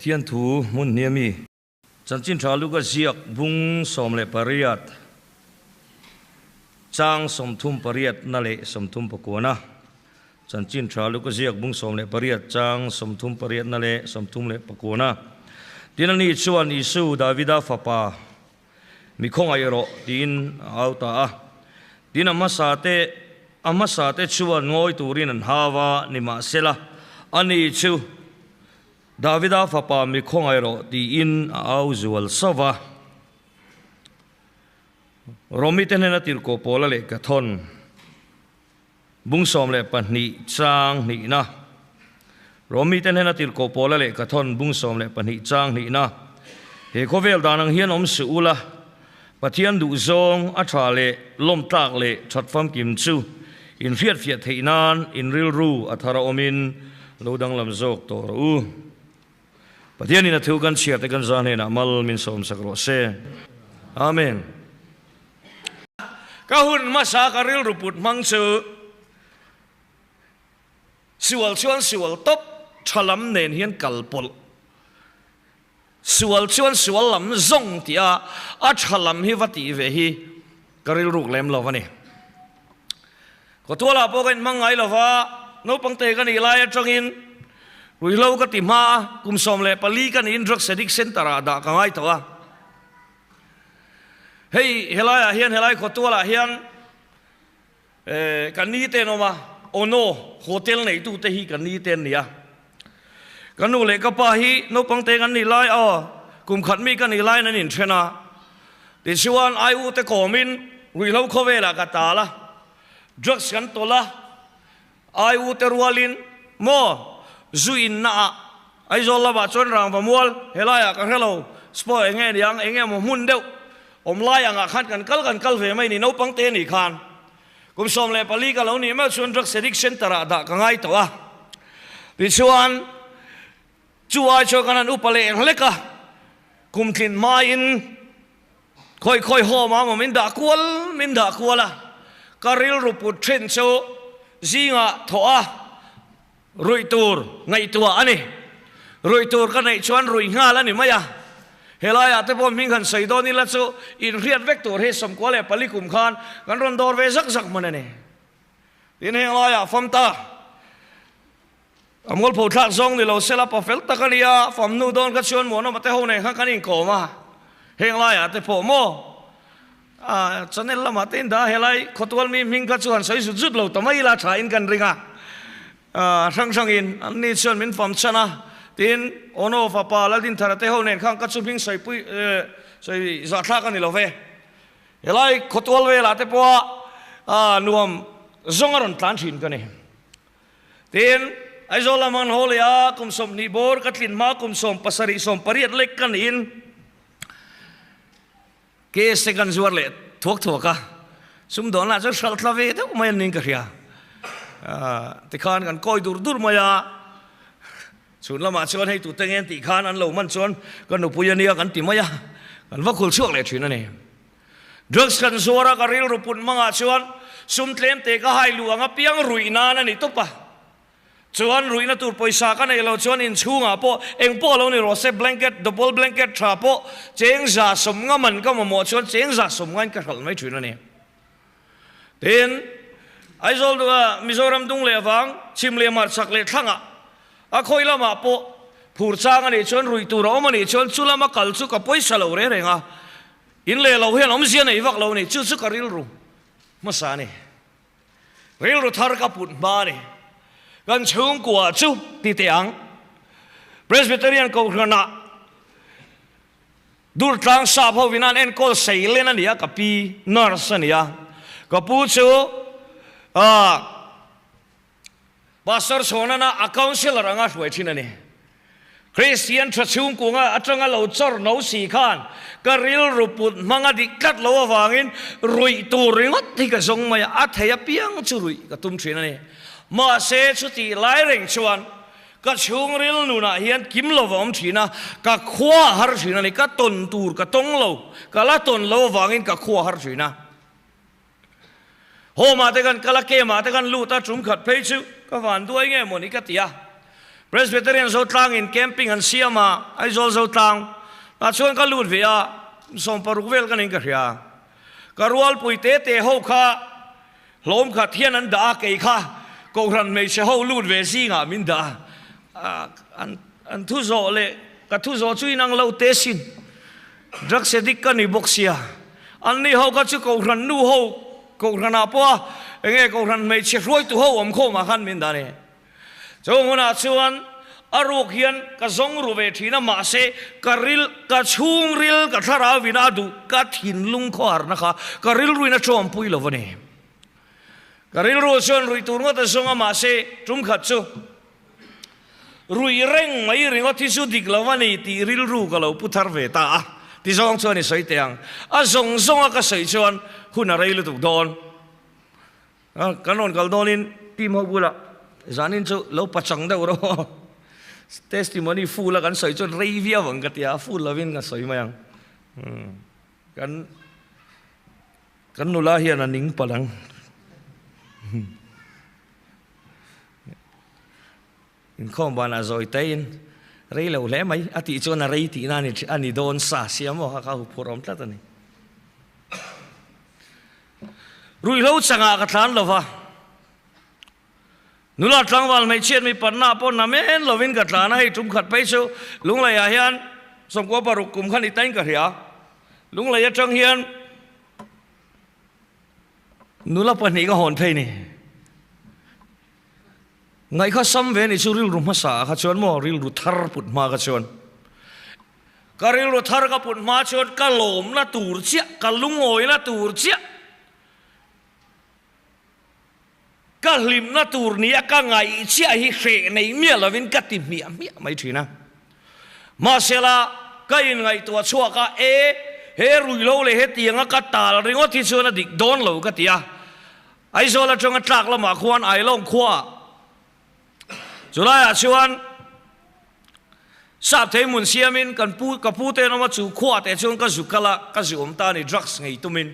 thiên thủ mun niemi chan chin tha lu ka ziak bung som le pariat chang som thum pariat na le som thum pakona chan chin tha lu ka ziak bung som le pariat chang som thum pariat na le som thum le pakona tinani chuan isu davida fapa mi khong ai ro tin auta a tin amasate chuan ngoi turin an hawa nima sela ani chu davida fapa mi khong ai ro ti in au zual sawa romi tenena tir ko pola le ka thon bung som le pani chang ni na romi tenena tir ko pola le ka thon bung som le pani chang ni na he khovel danang hian om su ula pathian du zong a tha le lom tak le that fam kim chu in fiat theinan in ril ru athara omin lodang lam zok to ru pathian in a thu kan chiat kan zan he na mal min som sakro se amen ka hun masa ka ril ruput mang chu siwal chuan siwal top thalam nen hian kalpol siwal chuan siwal lam zong tia a thalam hi vati ve hi karil ruk lem lovani ko tola poken mangai lova no pangte kan ilai atangin ruilo ka timha kumsom le pali kan in drug addict center da ka ngai towa hei helai hian helai ko tola hian kan ni te no ma ono hotel nei tu te hi kan ni ten nia kanu le ka pa hi no pangte kan ni lai a kum khat mi kan ni lai nan in thena ti chuan ai u te komin ruilo khovela ka tala drugs kan tola ai u te rualin mo zuin na ai zola ba chon rang ba mual helaya ka hello spo enge yang enge mo mun deu om lai anga khat kan kal ve mai ni no pangte ni khan kum som le pali ka lo ni ma chon drugs addict center da ka ngai to a ti chuan chuai cho kanan upale eng leka kum thin ma in khoi ho ma min da kwala karil ruput thren cho zinga thoa ruitur ngai tua ani ruitur ka nei chuan rui nga la ni maya helaya te pom hing han sei do ni la chu in riat vector he som kwale pali kum khan kan ron dor ve zak manane tin helaya famta amol pho thak zong ni lo sela pa fel takania fam nu don ka chuan mo no mate ho nei kha kanin ko ma helaya te pho mo chanel lama tin da helai khotwal mi ming ka chuan sei su jut lo tamai la tha in kan ringa sang in ani chuan min fam chana tin ono fa pa la din thara te ho nen khang ka chu bing sei pui sei za thla ka ni lo ve helai khotwal ve la te po nuam zongaron tlan thin ka ni tin ai zola man holia kum som ni bor katlin ma kum som pasari som pariat lek kan in ke second zuar le thok ka sum don la chal thlave de mai ning ka ria ti khan kan koi dur maya chun lama chuan hei tu tengen ti khan an lo man chuan kan nu puyania kan ti maya kan va khul chuak le thin ani drugs kan zuara ka ril rupun manga chuan sum tlem te ka hai luanga piang ruina na ni topa chuan ruina tur poisa ka nei lo chuan in chunga po eng po lo ni ro se blanket double blanket tha po cheng za som nga man ka mo chuan cheng za som ngan ka hal mai thuna ni tin ai zol do mizoram dung le wang chim le mar sak le thanga a khoi lama po phur chang ani chuan rui tur om ani chuan chulama kal chu ka poisa lo re renga in le lo hian om zian ei vak lo ni chu ka ril ru masa ni ril ru thar ka put ma ni kan chung kwa chu ti teang presbyterian ko rana dur tlang sa pho vinan en kol sei len ania ka pi nurse ania ka pu chu pastor sonana a counselor anga hruai thin ani christian thachung kunga atanga lo chor no si khan ka ril ruput manga dikat lo awangin rui turingot ti ka zong maya a theya piang chu rui ka tum thin ani ma se chuti lai reng chuan ka chung ril nu na hian kim lo vom thina ka khwa har thina ni ka ton tur ka tong lo ka la ton lo wangin ka khwa har thina ho ma te kan kala ke ma te kan lu ta chum khat phei chu ka van duai nge moni ka tia Presbyterian zo tlang in camping an siama ai zol zo tlang na chuan ka lut via som paruk vel kan in ka ria karual puite te ho kha lom kha thian an da ke kha ko ran me che ho lut ve si nga min da an thu zo le ka thu zo chui nang lo te sin drug sedik ka ni boxia an ni ho ka chu ko ran nu ho ko ran a po enge ko ran me che roi tu ho om kho ma khan min da ne Jonguna chuan aruk hian ka zong ruwe thina ma se karil ka chung ril ka thara wina du ka thin lung khwar na kha karil ruina chom pui lovani karil ru chuan rui tur ngota zonga ma se tum khat chu rui reng mai ringo thi chu dik lovani ti ril ru ka lo puthar ve ta ti zong chuan ni soi teang a zong zonga ka sei chuan huna rei lu tu don kanon kal donin tim ho bula zanin chu lo pachang da ro testimony full kan soi chu reivia wang ka tia full lovin ka soi mayang kan nula hian aning palang in khom bana zoi tein rei lo le mai ati chu na rei ti na ni ani don sa siamo ha ka hu phorom tla ta ni rui lo changa ka thlan lova nula tlangwal mai chen mi panna pon na men lovin ka tlana hi tum khat pai chu lunglai a hian som ko paruk kum khan itain ka ria lunglai a tang hian nula pani ka hon phei ni ngai kha sam ve ni chu ril rum ma sa kha chon mo ril ru thar put ma ka chon ka ril ru thar ka put ma chon ka lom na tur chia ka lungoi na tur chia ka lim na tur ni ka ngai chia hi hre nei mia lovin ka ti mia mai thina ma sela ka in ngai to chua ka he rui lo le he tianga ka tal ringo thi chuna dik don lo ka tia ai zo la chonga tlak la ma khwan ai long khwa julai a chuan sap thei mun siamin kan pu te no ma chu khwa te chung ka zukala ka zum ta ni drugs ngai tumin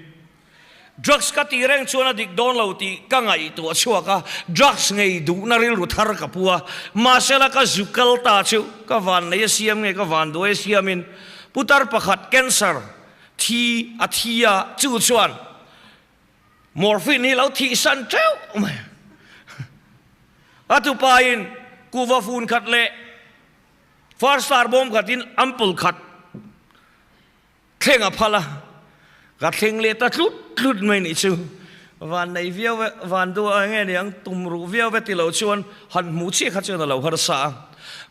drugs ka ti reng chuan dik don lo ti ka ngai to chua ka drugs ngai du na ril ru thar ka puwa ma sela ka zukal ta chu ka van nei siam nge ka van do siamin putar pakhat cancer thi athia chu chuan morphine hi lo thi san treu atu pain kuwa fun khat le first star bomb khatin ampul khat thenga phala ka theng le ta tlut mai ni chu van nei viau van do nge ni ang tum ru viau ve ti lo chuan han mu chi khat chu na lo har sa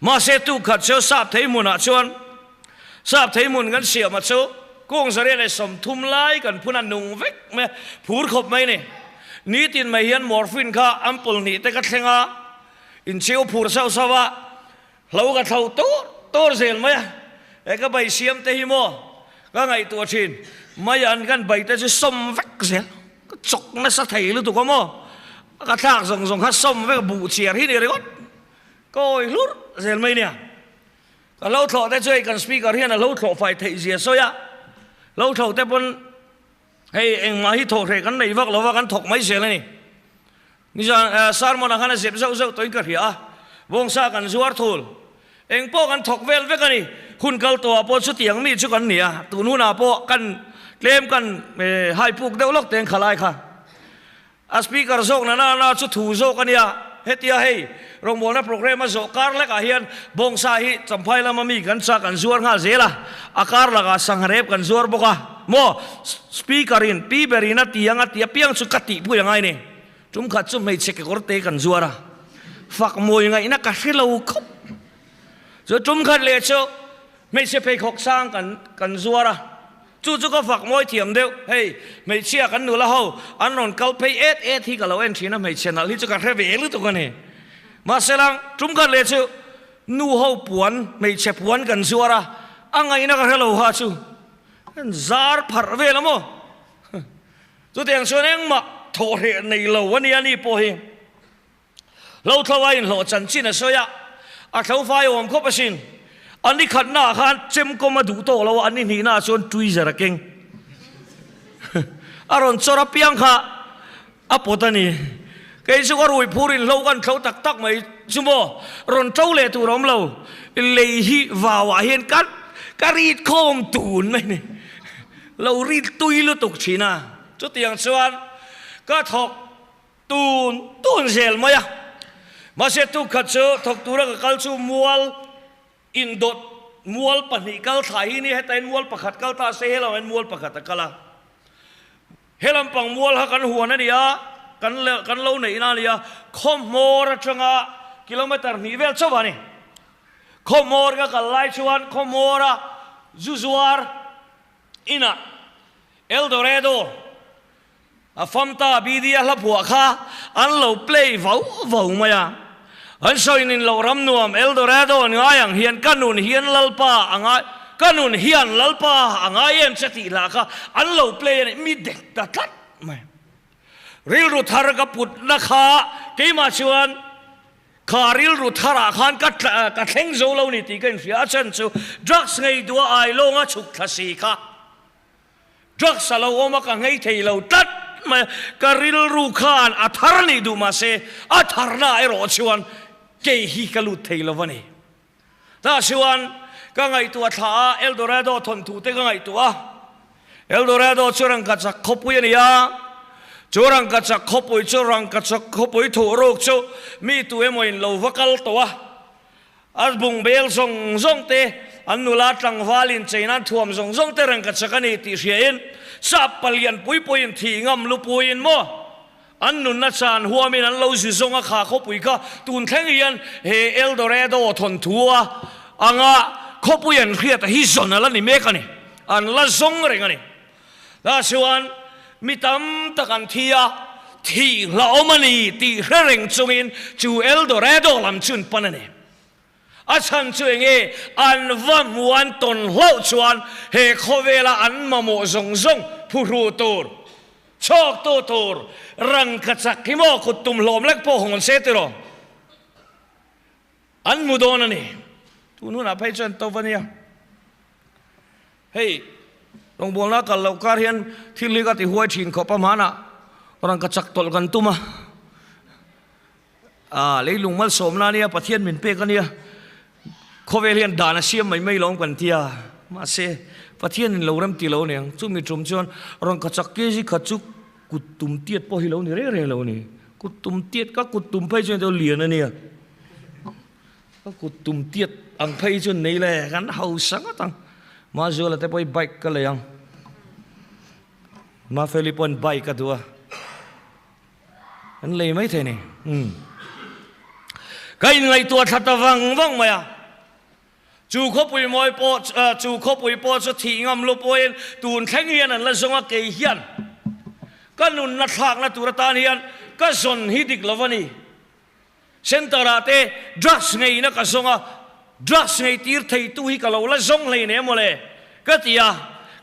ma se tu khat chu sap thei mun a chuan sap thei mun gan sia ma chu kong zare le som thum lai kan phuna nung vek me phur khop mai ni ni tin mai hian morphine kha ampul ni te ka thenga in cheu phur sau sawa lo ka thau tor zel mai e ka bai siam te hi mo ka ngai tu thin mai an kan bai te som vek zel ka chok na sa thei lu tu ko mo ka thak zong zong kha som vek bu chiar hi ni re got koi lur zel mai nia ka lo thlo te choi kan speaker hian a lo thlo fai thei zia so ya lâu thầu tế bôn hay anh mà hít thổ thể cắn này vác lâu vác cắn thọc mấy xe này như giờ sao mà nó xếp dâu dâu tới cả hả vong sa cắn zuar thul anh po cắn thọc vel với cái này hun cal to po chút tiếng mi chút cắn nè tụi nu na po cắn claim cắn hai puk đâu lóc tiếng khalai kha a speaker zok na chút thủ zok cái nè hết tia hay rong bona program zo kar la ka hian bong sa hi champhai lama mi kan sa kan zuar nga zela akar la ka sangrep kan zuar boka mo speaker in pi berina tianga tia piang chu kati pu yangai ni tum khat chu mai chek korte kan zuara fak moi ngai na ka hilo khop zo tum khat le chu mai se pe khok sang kan zuara chu ko fak moi thiam deu hey mai chia kan nu la ho anon kal pe et hi ka lo en thina mai channel hi chu ka re ve lu tu ka ni mà sẽ lang chúng ta lệ chứ nu hậu puan mấy chép puan gần xưa ra anh ấy nó cái lâu ha chứ zar phật về lắm ô tôi tiếng xuân anh mà thổ hệ này lâu anh ấy po hi lâu thâu anh lộ chân chín là sao ya à thâu phai ôm khóc bớt xin anh đi khát na khát chém có mà đủ to lâu anh đi nhỉ na xuân chui ra kinh à rồi cho ra piang kha à bộ ta nè cái số rùi phurin lâu gan thâu tắc tắc mấy จุโมรอนเจ้าเลตุรมเราเลยฮิวาวเห็นกันการีดโคมตูนไหมเนี่ยเรารีดตุยลุตุกชีนะจุดอย่างส่วนก็ถกตูนเซลมา呀มาเสตุขัดเจอถกตูระกับกัลซูมัวลอินโดดมัวลปนิกัลไทยนี่ให้แต่มัวลประคัดกัลตาเซเราเป็นมัวลประคัดตะกัลเฮลัมปังมัวลหากันหัวนั่นเนี่ยกันเล่าไหนนั่นเนี่ยคอมมอร์จังอ่ะกิโลเมตรนี่เวลชาวบ้านนี่คอมมอร์ก็กัลไลชวนคอมมอร์จูซวาร์อินะเอลโดเรโดฟัมตาบีดีอาลับหัวข้าอันเราเพลย์ว้าวมาอ่ะอันสอยนินเรารำนวมเอลโดเรโดง่ายอย่างเฮียนกันุนเฮียนลัลปาอ่างกันุนเฮียนลัลปาอ่างเอ็มสติลาค่ะอันเราเพลย์นี่มีเด็กตัดไม่ริลรุทารกับปุตนะคะที่มาชวนขาริลรุทาราขันกัดเข่งโจเรานี่ตีกันฟิอาชันซูดรักส์ไงตัวไอโลงะชุกทัศสีค่ะดรักส์เราโอมากังไงเทเราตัดมาการิลรูขานอัฐารนี่ดูมาเสอัฐารน่าไอรอชวนเกฮิกลุเทลวันนี้ถ้าชวนก็ไงตัวท้าเอลโดเรโดทนถูเตก็ไงตัวเอลโดเรโดชวนกัดสักขบุยนี่ยจูรังกัดสักขบุยจูรังกัดสักขบุยถูโรคจูมีตัวเอ็มวินโลวกัลตัวอัลบุงเบลซงเตอันนุลาตังวาลินเจนันทวมซงเตรังกัดสักนี่ติเสียนสับปลียนปุยนทีงำลุปุยนโมอันนุนนัชานหัวมินันเราสิซงอาขาขบุยก็ตุนแทงยันเฮเอลโดเรโดทนทัวอังะขบุยนเครียดฮิซอนอะไรนี่เมกันนี่อันละซงเรื่องนี่แล้วชวนมิตำตะกันที่เราอมันนี่ที่เร่งจงอินจูเอลโดเรโดลำจุนปนนี่อาชันช่วยเงี้ยอันว่ามวนตนเล่าชวนเฮโคเวลาอันมาโมซงผู้รู้ตัวชอกตัวรังกัจจคิโมขุดตุ่มลมเล็กโพหงเสติโรอันมุดอนนี่ทุนหัวหน้าไปจนตัวนี้เฮ้ยลงบนแล้วกันเราการเห็นที่ลิกติหัวชินขอประมาณน่ะรังกัจจตลกันตุมาเลยลุงมัลสมนาเนี่ยประเทศมินเปกันเนี่ยเขาเวลียนด่านเสียไม่ลงกันเทียมาเสประเทศเราเริ่มตีเราเนี่ยจุ่มมีจุ่มชวนรังกัจจเกจิขัดจุกุดตุ่มเตียดพอให้เราเนี่ยเร่เราเนี่ยกุดตุ่มเตียดก็กุดตุ่มไปจนเราเหลียนนะเนี่ยก็กุดตุ่มเตียดอังไปจนนี่แหละกันเฮาสังก็ตั้งมาจวนแล้วแต่ไปไบค์กันเลยยังมาฟิลิปปินส์ไบค์กันตัวอันเลยไม่เท่นี่ก็ยังไงตัวทัดวังมาอ่ะจูขบุยมอยปอจูขบุยปอสุทีงามลุปอยตูนแข็งเฮียนนั่นละสงฆ์เกยเฮียนก็นุนนัดหักนัดตุรตานเฮียนก็สนฮิดิกลวนี่เซนตาราเตดรักส์ไงนะก็สงฆ์ดรักส์ไงตีร์ไทยตุยก็เราละสงเลยเนี่ยโมเลก็ที่อ่ะ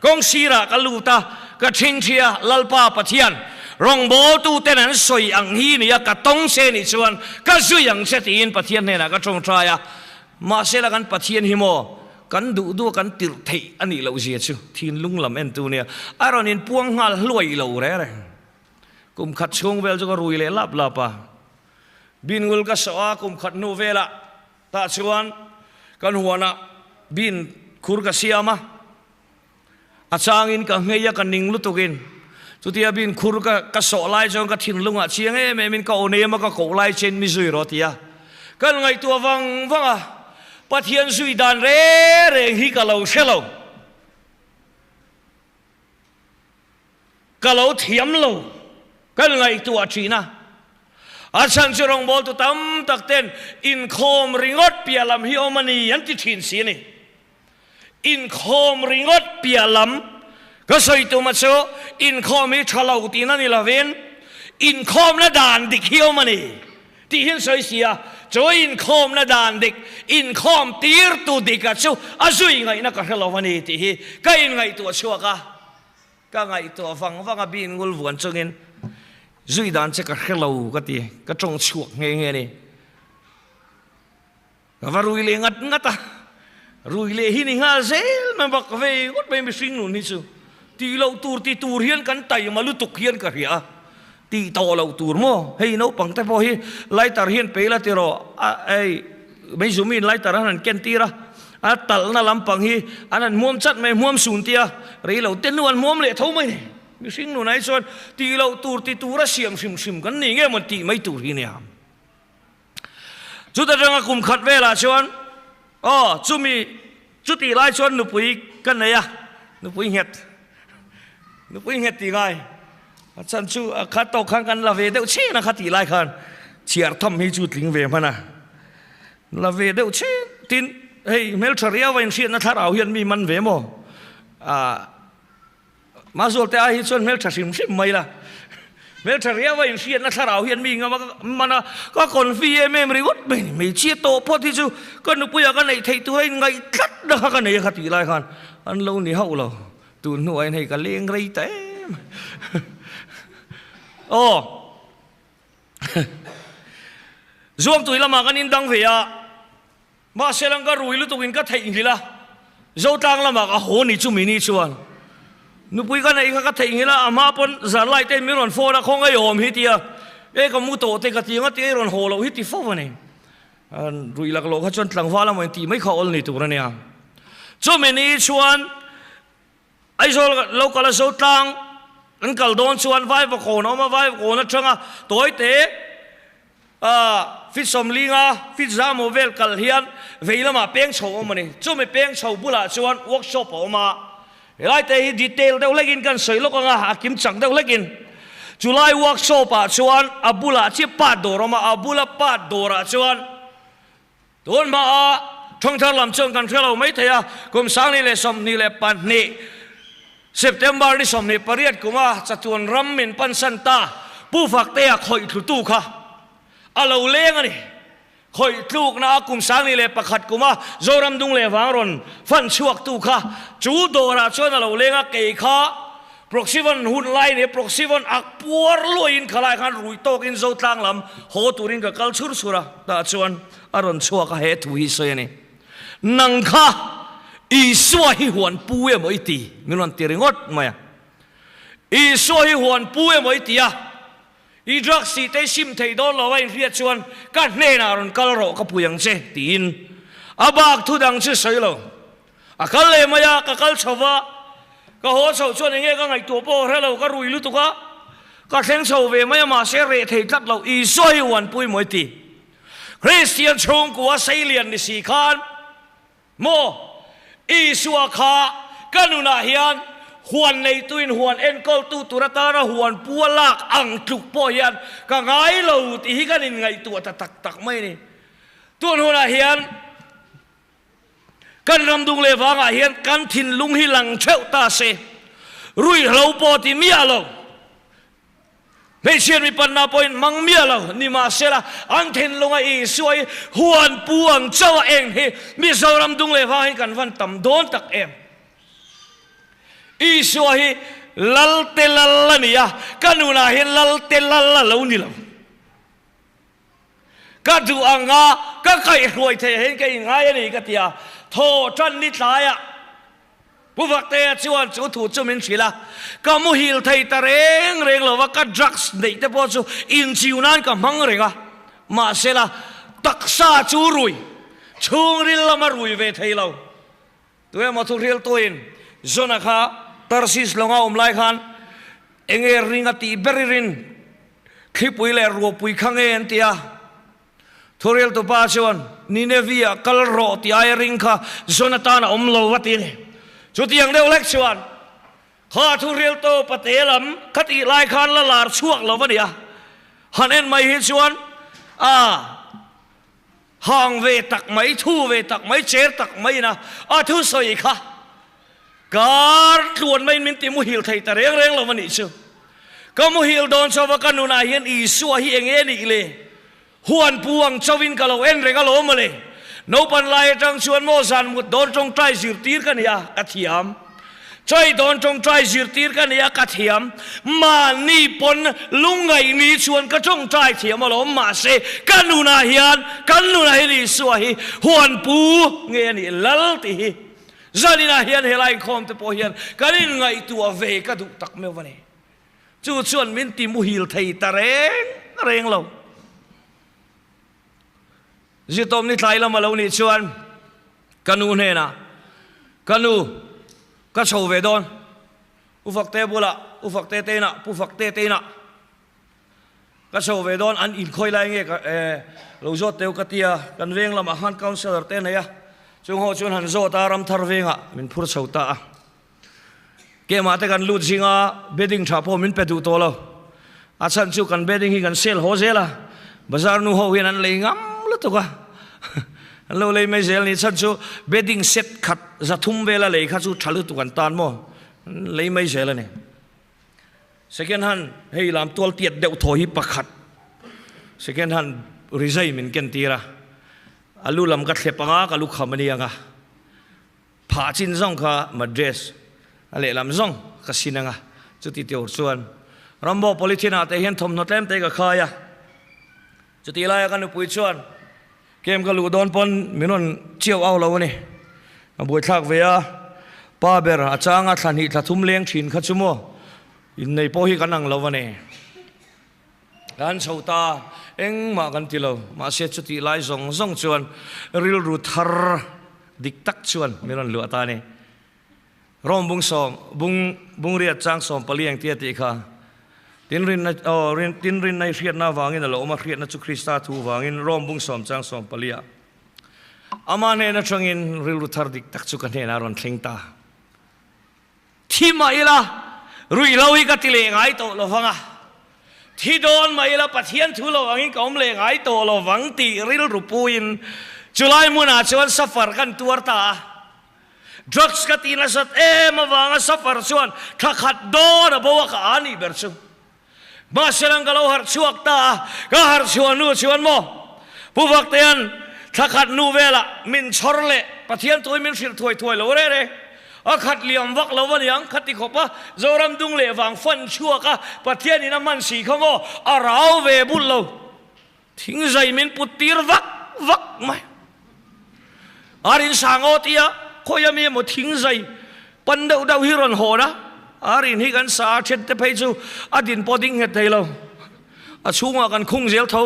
กงศิระก็ลูตาก็ชิงเชียลัลปาปะเทียนรองโบตูเตนันสวยอังฮีนี่ก็ต้องเซนิชวนก็สวยอังเสตีนปะเทียนเนี่ยนะก็จงทรายมาเสละกันปะเทียนหิโมกันดูกันติร์ไทยอันนี้เราเสียชูทีนลุงลำเอ็นตัวเนี่ยอารอนินพวงงาลวยเราเลยกุมขัดชงเวลจะก็รุยเลยลับปะบินกุลก็สวากุมขัดนูเวละตาชวนกันหัวนะบินคุรกเสียมาอาจารย์อินก็เงียกันนิ่งลุตุกินสุดที่บินคุรก็สอไลจงก็ทิ้งลุงเชียงแม่มินก็โอเนียมาก็โกไลเชนมิซุยรอตียกันไงตัววังปะเทียนสุยดานเร่ฮิกะเราเชลาก็เราเทียมเรากันไงตัวจีน่ะอาจารย์จะลองบอกตัวตั้มตักเต้นอินโคมริงอดเปียลำฮิโอมานียันติชินสีนี่อินโคมริงอดเปียลำก็ใส่ตัวมาโซอินโคมมีชะลาวตีนั่นนี่ละเวนอินโคมและด่านดิฮิโอมานีที่เห็นสวยเสียจอยอินโคมและด่านดิอินโคมตีร์ตูดิกัดชูอาจุยไงนักการเล่าวันนี้ที่ก็ยังไงตัวชัวก็ไงตัวฟังบินกุลวนจงอินจุยด่านจะการเล่าก็ตีก็จงชัวเงี้ยนี่ก็ว่ารุยเลยงัดรุยเลยหินิงาเซลมันบอกว่าก็ไม่มีสิ่งนู้นนี่ชูที่เราตูร์เฮียนกันไต่มาลุตุกเฮียนกันเหี้ย ti to lo tur mo hei no pang te po hi lai tar hian pe la tiro ai mấy zoom in lại tara han ken tira a tal na lampang hi anan muam chat mai muam sun tia rei lo ten nuan muam le thau mai mi sing nu nai son ti lo tur ti tura siam sim sim kan ni nge mon ti mai tur hi ne chu ta ranga kum khat vela chon chu mi chu ti lai chon nu pui kan ne ya nu pui het ti ngai chan chu khat to khang kan la ve deu chi na khat ti lai khan chiar tham hi chu tling ve mana là về đâu chứ tin hey mel charia và chuyện nó thảo hiện mi man về mò mà rồi tại ai chuyện mel charim sim mai là mel charia và chuyện nó thảo hiện mi mà nó có còn phi em rồi gút mình chia tổ pot thì chứ con nó bây giờ cái này thấy tôi ngay cắt đó cái này khát lại khan ăn lâu ní hậu rồi tụi nuôi này cái liên gây té zoom tụi làm cái nín đăng về mà sẽ làm cái rủi lúc tụi cái thấy gì là dâu tang làm cái hồ ní chú mình ní chuan nếu bây cái này cái thấy gì là mà pon giả lại tên mình còn phô là không ai ôm hết tia cái mũ tổ thì cái tiếng cái tiếng còn hồ lâu hết thì phô vậy này rủi là cái lỗ cái chuyện lăng pha là mình thì mấy khẩu này tụi này chú mình ní chuan ai rồi lâu cái là dâu tang anh cầu đón chuan vai vào cổ nó mà vai vào cổ nó chăng tối tế fit som linga fit zamo vel kal hian veila ma peng chho mani chume peng chho bula chuan workshop oma lai te hi detail deuh legin kan soilo ka hakim chang deuh legin July workshop chuan abula chi pa doroma abula pa dora chuan don ma thong thar lam chong kan thelo mai thaya kum sang ni le som ni le pan ni September ni som ni pariat kuma chatuan ram min pan santa pu fak te a khoi thu tu kha alo leng ani khoi tluk na kum sang ni le pakhat kuma zoram dung le wangron fan chuak tu kha chu dora chon alo lenga ke kha proxivan hun lai ne proxivan ak puar loin khalai khan rui tok in zo tlang lam ho turin ka kal chur sura ta chuan aron chuak a he thu hi so yani nang kha i so hi huan pu e moi ti minon tiringot maya i so hi huan pu e moi ti a i drug si te sim thei don lo wa in riat chuan ka hne na ron kal ro ka puyang che tin abak thu dang che soilo a kal le maya ka kal chawa ka ho chho chuan nge ka ngai to po helo ka rui lu tu ka thleng chho ve maya ma se re thei tlat lo i soi wan pui moi ti Christian chung kwa sailian ni si khan mo i suwa kha kanuna hian huan nei tuin huan enkol tu turatara huan pualak ang tluk po hian ka ngai lo ti hi kanin ngai tu ta tak tak mai ni tuan huna hian kan ramdung le wanga hian kan thin lung hi lang cheu ta se rui lo po ti mi alo Pechen mi pan na point mang mi alo ni ma sela an thin lunga i suai huan puang chawa eng he mi zo ramdung le wa hi kan van tam don tak em Iswa hi lalte lalania kanuna hi lalte lalla lo ni lo ka du anga ka kai roi the hen kai ngai ni ka tia tho tran ni tlaya bu vak te chuan chu thu chu min thila ka mu hil thei ta reng reng lo wa ka drugs nei te po chu in chiu nan ka mang renga ma sela taksa chu rui chung ril lama rui ve thei lo tu ma thu ril toin zona kha Tarsis longa lai khan enge ringa ti beririn khipui le ro pui khange entia thorel to pa chon Ninevia kalro ti ai ring kha Jonathan omlo watin chutiang deu lek chuan kha thorel to patelam khati lai khan la lar chuak lo wania hanen mai hi chuan hang ve tak mai thu ve tak mai cher tak mai na thu soi kha Kar tuan main minti mu hil thei ta reng reng lo mani chu ka mu hil don so wa kanuna hian i suwa hi enge ni le huan puang chawin ka lo en re ka lo male no pan lai tang chuan mo san mut don trong trai zir tir kan ya ka thiam choi don trong trai zir tir kan ya ka thiam ma ni pon lungai ni chuan ka trong trai thiam lo ma se kanuna hian i suwa hi huan pu nge ni lal ti hi Zanina hian helai khom te po hian kanin ngai tu ave ka du tak me vani จู่ชวนมินติมุฮิลไทยตะเร่งเราจิตอมนี่ไทยเรามาเรานี่ชวนกันนูเนี่ยนะกันนูก็โชว์เวดอนอุฟักเตบุละอุฟักเตเตนะอุฟักเตเตนะก็โชว์เวดอนอันอินคอยไล่เงี้ยเราโจทย์เตวกติยากันเวงละมาฮันคอนเสิร์ตเตนเนี่ยจงหัวจนหันโจตารำทารเวงะมินพูดโชว์ตาเกี่ยมาแต่กันลูดจิงอ่ะเบดดิ้งชาพอมินไปดูตัวเราอาชันจูกันเบดดิ้งฮีกันเซลโฮเซล่ะบาซาร์นูโฮฮินันเลยงามละตัวก็เราเลยไม่เซลนี่ชันจูเบดดิ้งเซ็ตขัดจะทุ่มเวลาเลยขัดจูทะลุตัวกันตานมั่วเลยไม่เซลนี่second hand ให้ลำตัวเตียดเดวถอยปักขัด second hand รีไซมินกันตีระอาลูลำกัดเสปังอากับลูกขมันยังอ่ะผ่าจินซ่องค่ะมาเดรสอะไรลำซ่องก็สินังอ่ะจุดที่เดียวส่วนรำบอก politician แต่เห็นทอมนอตเต็มเตะกับใครอ่ะจุดที่ไรกันอุปชวนเกมกับลูกโดนปนมินนเชี่ยวเอาเราเนี่ยบุยทักเวียป้าเบอร์อาจารย์ทันหิทัทุ่มเลี้ยงชินขัดชั่วโมงอินในพอฮีกันนั่งเราวันนี้การชาวตาเอ็งมากันที่เรามาเสียจุดที่ไล่ส่งชวนริลรูทาร์ดิกตักชวนมินนเหลือตาเนี่ยรอมบุงสอมบุงเรียดจางสอมปลียงเตียติค่ะตินรินในเรียดหน้าวางินเราเอามาเรียดนัจุคริสตาทูวางินรอมบุงสอมจางสอมปลียอามาเนนัจังอินริลรูทาร์ดิกตักชุกันเนนารอนเข่งตาที่มาอีละรุยเราอีกติเลงไอโตเราฟังอ่ะที่โดนมาอีละปะเทียนทุเราฟังอีกอมเลงไอโตเราฟังตีริลรูปูอินจุลัยมุนาชวนซัฟฟาร์กันตัวตาdrugs กตินัสต์มาวางซัฟฟาร์ชวนถ้าขัดโดนบัวกานีเบอร์ชูมาเสลังกะเราหาชวกตาก็หาชวนนู่ชวนโมผู้ฟักเตียนถ้าขัดนูเวล่มินชอร์เล่ปะเทียนตัวมินสิถวยเราเร่ขัดเลี้ยงวักเราวันยังขัดติขบว่าโจรำดุงเล่วังฟันชั่วกะปะเทียนนี่น้ำมันสีขโมอาราวเวบุลเราทิ้งใจมินปุตตีร์วักไหมอารินสางโอตียคอยมีหมดทิ้งใจปันดาวฮิรันโหนะอารินฮิกันสาเช็ดเตไปจูอดินปอดิ้งเหตุเราชูงากันคุ้งเสียวเท่า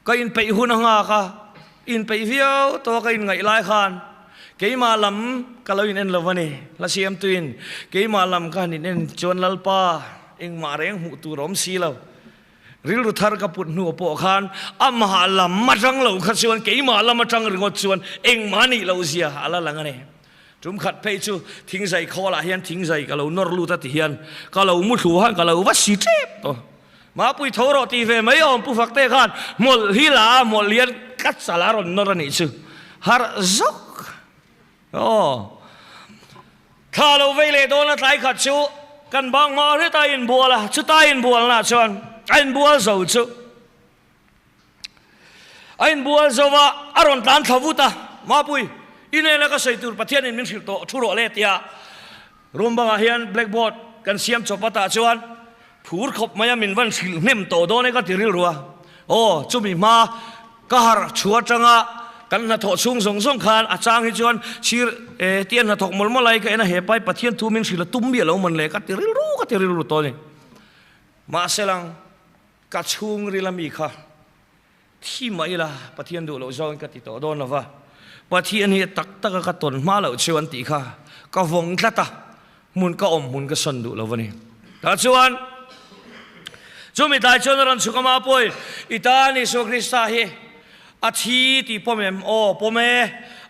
ก็อินไปหุ่นหางาอินไปเวียวตัวก็อินไงไล่ขานเกี่ยมาลำก็เราอินเอ็นละวันนี้ละเสียมตุยนเกี่ยมาลำกันอินเอ็นจวนลลปาเอ็งมาเร่งหูตูรอมสีเราริลรูทาร์กับปุ่นหัวโปขานอามาลำมาจังเราขัดชวนเกี่ยมาลำมาจังริงอดชวนเอ็งมานี่เราเสียอะไรหลังนี้จุ่มขัดไปจูทิ้งใจคอละเฮียนทิ้งใจก็เรานรลูตัดเฮียนก็เรามุดหัวก็เราวัดสีเจ็บตัวมาปุยทอรตีเฟไม่ยอมผู้ฟักเตะขันหมดฮิลาหมดเลียนกัดสารรอนนรนิจูฮาร์ซอกโอ้ถ้าเราเวลโดนอะไรขัดชูกันบางมาหรือตายอินบัวละชุดตายอินบัวนะชวนอินบัวเจ้าชูอินบัวเจ้าว่าอารมณ์ตันทวุตามาปุยอินเองก็ใส่ตัวประเทศนี้มันสิโตทุโรเลตียรวมบางเฮียนแบล็กบอร์ดกันเสียมจบปะตาชวนผู้ขบมายังมินวันสิเนมโตโดนก็ติริรัวโอ้จุมีมาก็หาชัวจังอะกันนัทซุงส่งคานอาจารย์ฮิจวนชีเตียนนัทมลมาไลก็เอ็นเหไปปะเทียนทูมินสิละตุ้มเบี้ยเรามันเลยก็ติริรู้ตัวนี้มาเสลังกัดชุงริลามีค่ะที่ไม่ละปะเทียนดูเราจองกันติโตโดนนะวะปะเทียนนี้ตักกระตุนมาเราชวนติค่ะก็วงทัตตามุนก็อมมุนก็สันดูเราวันนี้กัดชวนจุมิตายชนรันสุขมาป่วยอิตานิสุคริสตาเฮอาทีตีปอมเอ็มโอปอมเอ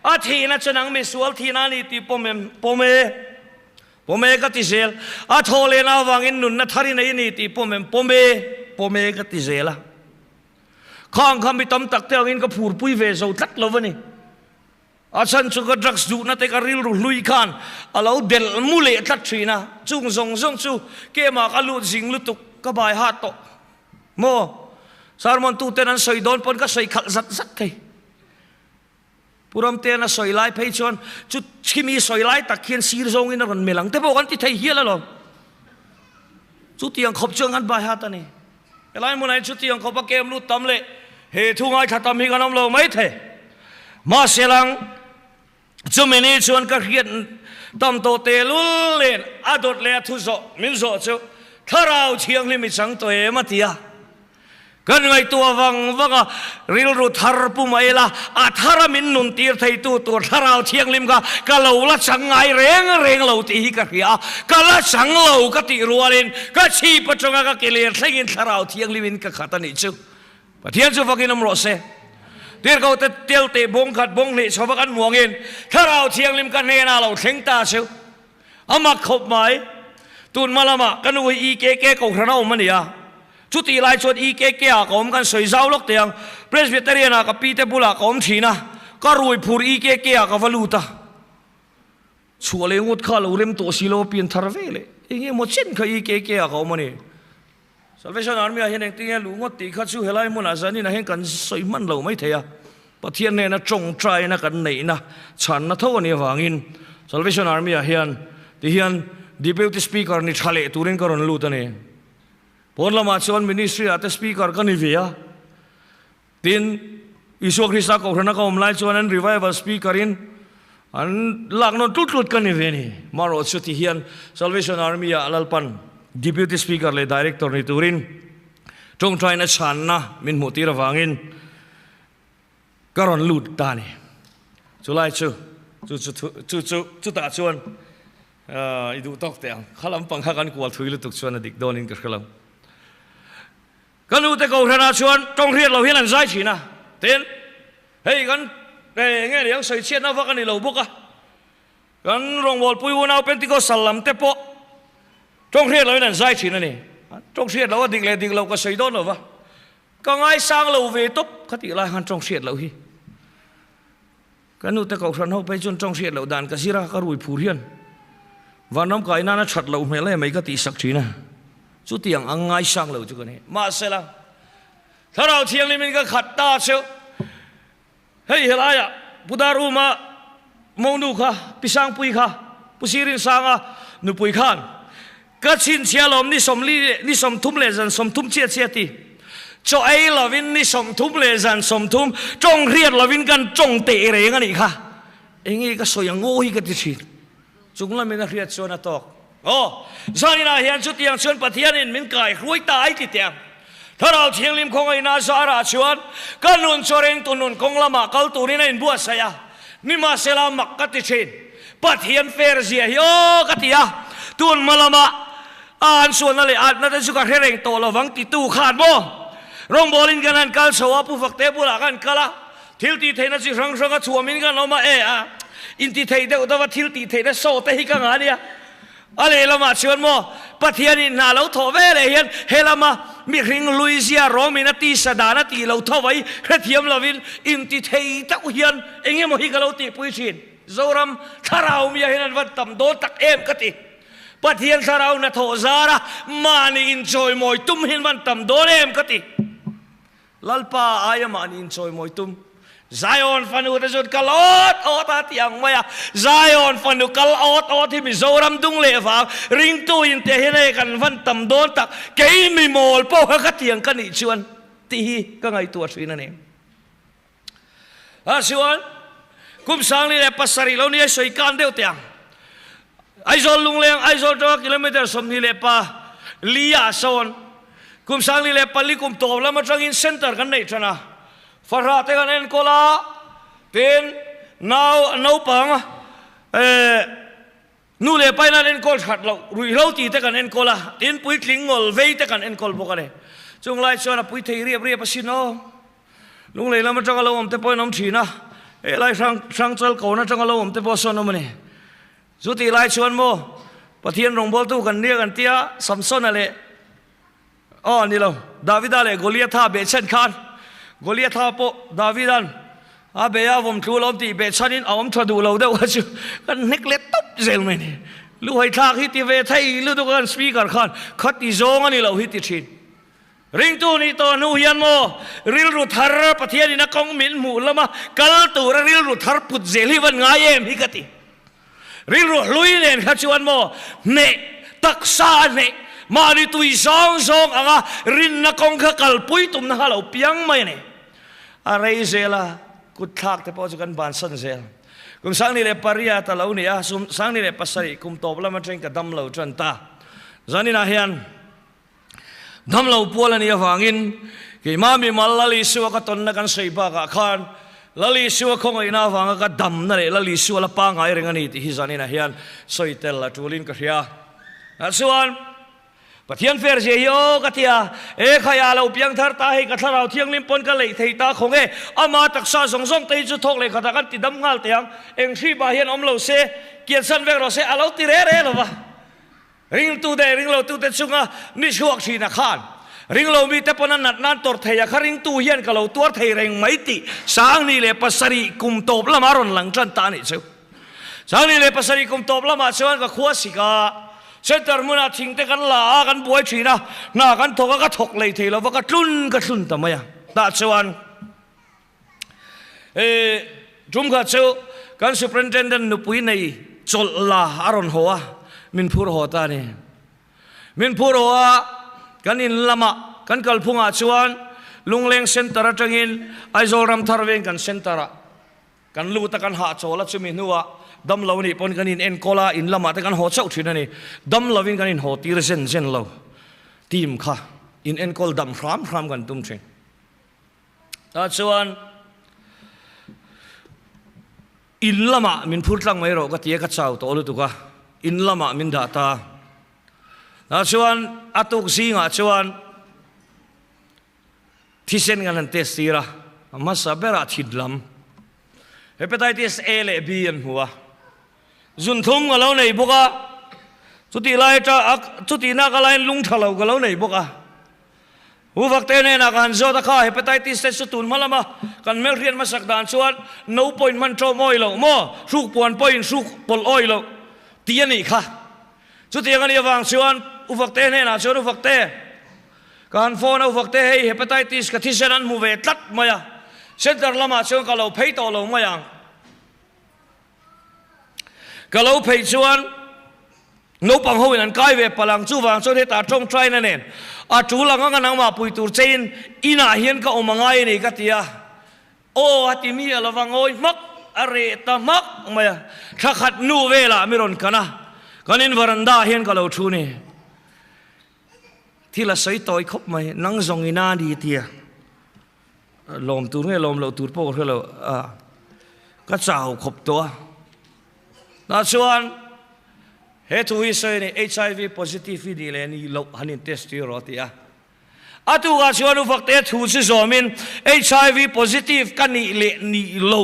อาทีน่าจะนั่งไม่สวลทีนั่นตีปอมเอ็มปอมเอก็ติเซลอาโทเลนาวางอินนุนนัทารินัยนี่ตีปอมเอ็มปอมเอก็ติเซลข้างคำพิตำตักเตียงอินก็ผูดปุยเวโซตัดเราวันนี้อาฉันสุกดรักส์ดูนัตเตกริลรุลุยขันอาเราเดลมุเลตัดชีนะจุงซงจูเกมากาลุจิงลุตุกก็บายฮัตโตโมสารมันตูเตนันสอยโดนปนก็สอยขัดสัดกันผู้รำเตนันสอยไล่ไปชวนจุดชิมีสอยไล่ตักเขียนซีรซงอินรันเมลังแต่บอกกันที่ไทยเฮียแล้วหรอจุดที่ยังขบเชิงกันบายฮัตนี่ไล่มันไหนจุดที่ยังขบเกมลุตตำเละเหตุง่ายถ้าตำมีกันน้ำเราไม่เทมาเสลังจุดนี้ชวนก็เขียนตำโตเตลุเลนอาดดเลทุโซมินโซจู ถ้าเราเชียงลิมิตสังตัวมาเตียกันไงตัววังว่าก็ริลรุทารปุ่มไอ้ละอาทารามินนุนตีร์ไทยตัวถ้าเราเชียงลิมก็เราละสังไงเร่งเราตีกันเฮียก็ละสังเราก็ตีรัวเล่นก็ชีปจงก็เกลียดใช้เงินถ้าเราเชียงลิมินก็ขัดตันอีกจู่ปะเทียนจู่ฟังกินน้ำรสเซ่เดี๋ยวเขาจะเตียวเตะบงขัดบงเละชาวบ้านมองเงินถ้าเราเชียงลิมกันเนน่าเราเข่งตาเชียวอามาขบหมายตุนมาละมากันวัยอีเก๋ๆของเรามันเนี่ยชุดที่ไล่ชดอีเก๋ๆก็ผมกันสวยเจ้าล็อกเตียงเพรสบิเตเรียนกับปีเตบุลาก็ผมทีนะก็รวยพูดอีเก๋ๆกับวาลูตาชัวร์เลยงดข้าเราเริ่มตัวสิโลเปียนทาร์เวเลยอย่างเงี้ยหมดเช่นกับอีเก๋ๆกับผมนี่Salvation Army เห็นอย่างที่รู้งดตีข้าชูเฮลัยมุนอาจารย์นี่นะเห็นกันสวยมันเราไม่เทียปะเทียนเนี่ยนะจงใจนะกันไหนนะฉันนะเท่านี้วางิน Salvation Army เห็นที่เห็น Deputy Speaker นี่ทะเลตุรินก็รอนลูตันนี่พอละมาชวน Ministry อาจจะ Speaker กันนี่เวียทีนอิสุคริสต์ก็คนนั้นก็อมไล่ชวนนั้น Revival Speaker อินอันหลักนั้นทุกกันนี่เวียนี่มารอดสุดที่เห็น Salvation Army อัลลัลปันDeputy Speaker เลย Director นี่ตุรินจงใจนะฉันนะมินมุติระวังอินก็รอนลูดตานี่จุไลจูตาชวนอีดูตอกแต่งขลังปังข้ากันกวาดถุยลุตุกชวนดิกโดนินกับขลังกันดูแต่กูขนาดชวนจงเรียนเราเห็นอันใจฉีนะเต้นเฮ้ยกันเงี้ยเดี๋ยวใส่เชียนนะว่ากันนี่เราบุกอะกันรองบอลปุยวันเอาเป็นที่ก็สลัมเตปะจงเรียนเราเนี่ยใจฉีนะนี่จงเรียนเราว่าดิ่งเราก็ใส่โดนหรอวะก็ง่ายสร้างเราเวทุบคติลายหันจงเรียนเราฮีกันดูแต่กูขนาดไปจนจงเรียนเราดันก็สิระก็รวยผู้เรียนวันน้ำไก่น่าชัดเราไม่เลยไม่ก็ตีสักทีนะสุดที่ยังง่ายสร้างเราจุกันนี่มาเสร็จแล้วถ้าเราเที่ยงนี้มันก็ขัดตาเชียวเฮ้ยเฮลัยพุทธารูมามองดูค่ะพิสังปุยค่ะปุสิรินสังอ่ะนุปุยขันก็ชินเชียลมนี่สมทุ่มเลจันสมทุ่มเชียตีโจไอลาวินนี่สมทุ่มเลจันสมทุ่มจงเรียนลาวินกันจงเตะอะไรกันอีกค่ะเองก็สวยงโง่อีกทีจุงละมินเรียดชวนตอกโอ้ซานินาเฮียนชุดยังชวนปะเทียนินมินไก่คุยตายติดเตียงถ้าเราเทียงลิมคงไอ้นาซาราชวนกันนุนชเรงตุนุนคงละมาเกาตูนี่ในบัวเสียนี่มาเสลามักกัติเชนปะเทียนเฟรเซียโยกัติยาตุนมาละมาอ่านส่วนอะไรอ่านนั่นจะสุกเฮเรงโตละวังติตูขาดบ่รองบอลินกันนั่นกัลสวาผู้ฝักเตบุลากันกะละทิลตีเทนัสิรังก็ชัวมินกันเรามาอินทิเทเดอุตวัทิลตีเทเดโซเตหิกังอะไรอะไรละมาชวนโมปะเทียนินนาเราทว่าเลยเฮละมามีริงลุยเซียโรมินาตีสดานาตีเราทว่าเครเทียมลาวินอินทิเทตะอุเฮียนเองยังโมหิกเราตีปุยชินโซรัมถ้าเรามีเห็นวันต่ำโดนตักเอ็มกติปะเทียนถ้าเราเนี่ยโทซาระมานี่อินจอยมอยตุ้มเห็นวันต่ำโดนเอ็มกติลัลปาอายมานี่อินจอยมอยตุ้มZion fanu tersebut kalot otat yang maya Zion fanu kalot otat mi zoram dung leva ring tu in tehene kan van tam don tak kei mi mol po hakat yang kan ichuan tihi ka ngai tu asina ne asuan kum sang ni le pasari lo ni soi kan deu tiang aizol lungleng aizol 2 kilometer som ni le pa lia son kum sang ni le pali kum to la ma trangin center kan nei thana Farhat kan en kola, ten nau pang, nu le pai na en kol khat lau, rui lau ti te kan en kola, ten pui klingol vei te kan en kol bokane, chung lai chuan pui thei riap pasino, lung le lam chang alo om te poi nom thina, lai sang chal ko na chang alo om te po son om ne, zuti lai chuan mo, pathian rong bol tu kan nia kan tia Samson ale, ni lo, David ale Goliath ha be chen khan. Goliath po Davidan abeya vom thulom ti be chanin awam thadu lo de wachu kan nekle top zel me ni lu hai thak hi ti ve thai lu do kan speaker khan khati zong ani lo hi ti thin ring tu ni to nu hian mo ril ru thar pathian ina kong min mu lama kal tu ril ru thar put zel hi van ngai em hi kati ril ru lui nen khachuan mo ne taksa ne mari tui song anga rin na kong kha kalpui tum na halo piang mai ne arai zela kut thak te po kan ban san zel kum sang ni le paria ta lo ni a sum sang ni le pasari kum top la ma tren ka dam lo tran ta zani na hian nam lo puala ni awangin ki mami malali suwa ka ton na kan seiba ka khan lali suwa khong ina wanga ka dam na le lali suwa la pa ngai rengani ti hi zanina hian soitel la tulin ka hria asuan pathian fer je yo ka tia e khaya lo piang thar ta hi ka tharau thiang lim pon ka lei thei ta khong e ama taksa song song tei chu thok le khata kan ti dam ngal tiang eng thri ba hian om lo se kian san vek ro se alo ti re lo ba ring tu de chunga ni chuak thi na khan ring lo mi te ponan nat nan tor theya kharing tu hian ka lo tor thei reng mai ti sang ni le pasari kum top lama ron lang tlan ta ni chu sang ni le pasari kum top lama chuan ka khua sika center muna thing te kan la kan buai thina na kan thoka ka thok lei thei lo ka tlun ta maya ta chuan jum ka chu kan superintendent nu pui nei chol la aron hoa min phur ho ta ni min phur hoa kan in lama kan kalphunga chuan lungleng center atangin aizol ram tharweng kan center kan lu ta kan ha chola chumi nuwa dam lo ni pon kan in en kola in lama ta kan ho chau thina ni dam lovin kan in ho tir zen lo team kha in en kol dam ram kan tum thin ta chuan in lama min phur tlang mai ro ka tia ka chau to lu tu ka in lama min da ta na chuan atuk zinga chuan thisen ngan an test tira ama sabera thidlam hepatitis A le B an huwa zun thum ngalo nei boka chuti lai ta chuti na ka lai lung thalo galo nei boka hu vakte ne na kan zo ta kha hepatitis te sutun malama kan mel rian masak dan chuan no point man tro moi lo mo suk puan point suk pol oi lo tiani kha chuti ngani awang chuan uvakte ne na chuan uvakte kan phone uvakte hei hepatitis ka thisenan mu ve tlat maya center lama chuan ka lo phei to lo mayang ka lo phei chuan no pang ho in kai ve palang chu wang chuan heta tong trai na nen a chu langa nga nang ma pui tur chein ina hian ka omangai nei ka tia o ati mi alawang oi mak are ta mak maya thakhat nu vela miron kana kanin varanda hian ka lo thu ni thila sei toi khop mai nang zong ina di tia lom tur nge lom lo tur po khelo ka chau khop to na chuan he tu hi sei ni HIV positive ni le ni lo hanin test ti ro tia atu ga chuan u fakte thu si zomin HIV positive kan ni le ni lo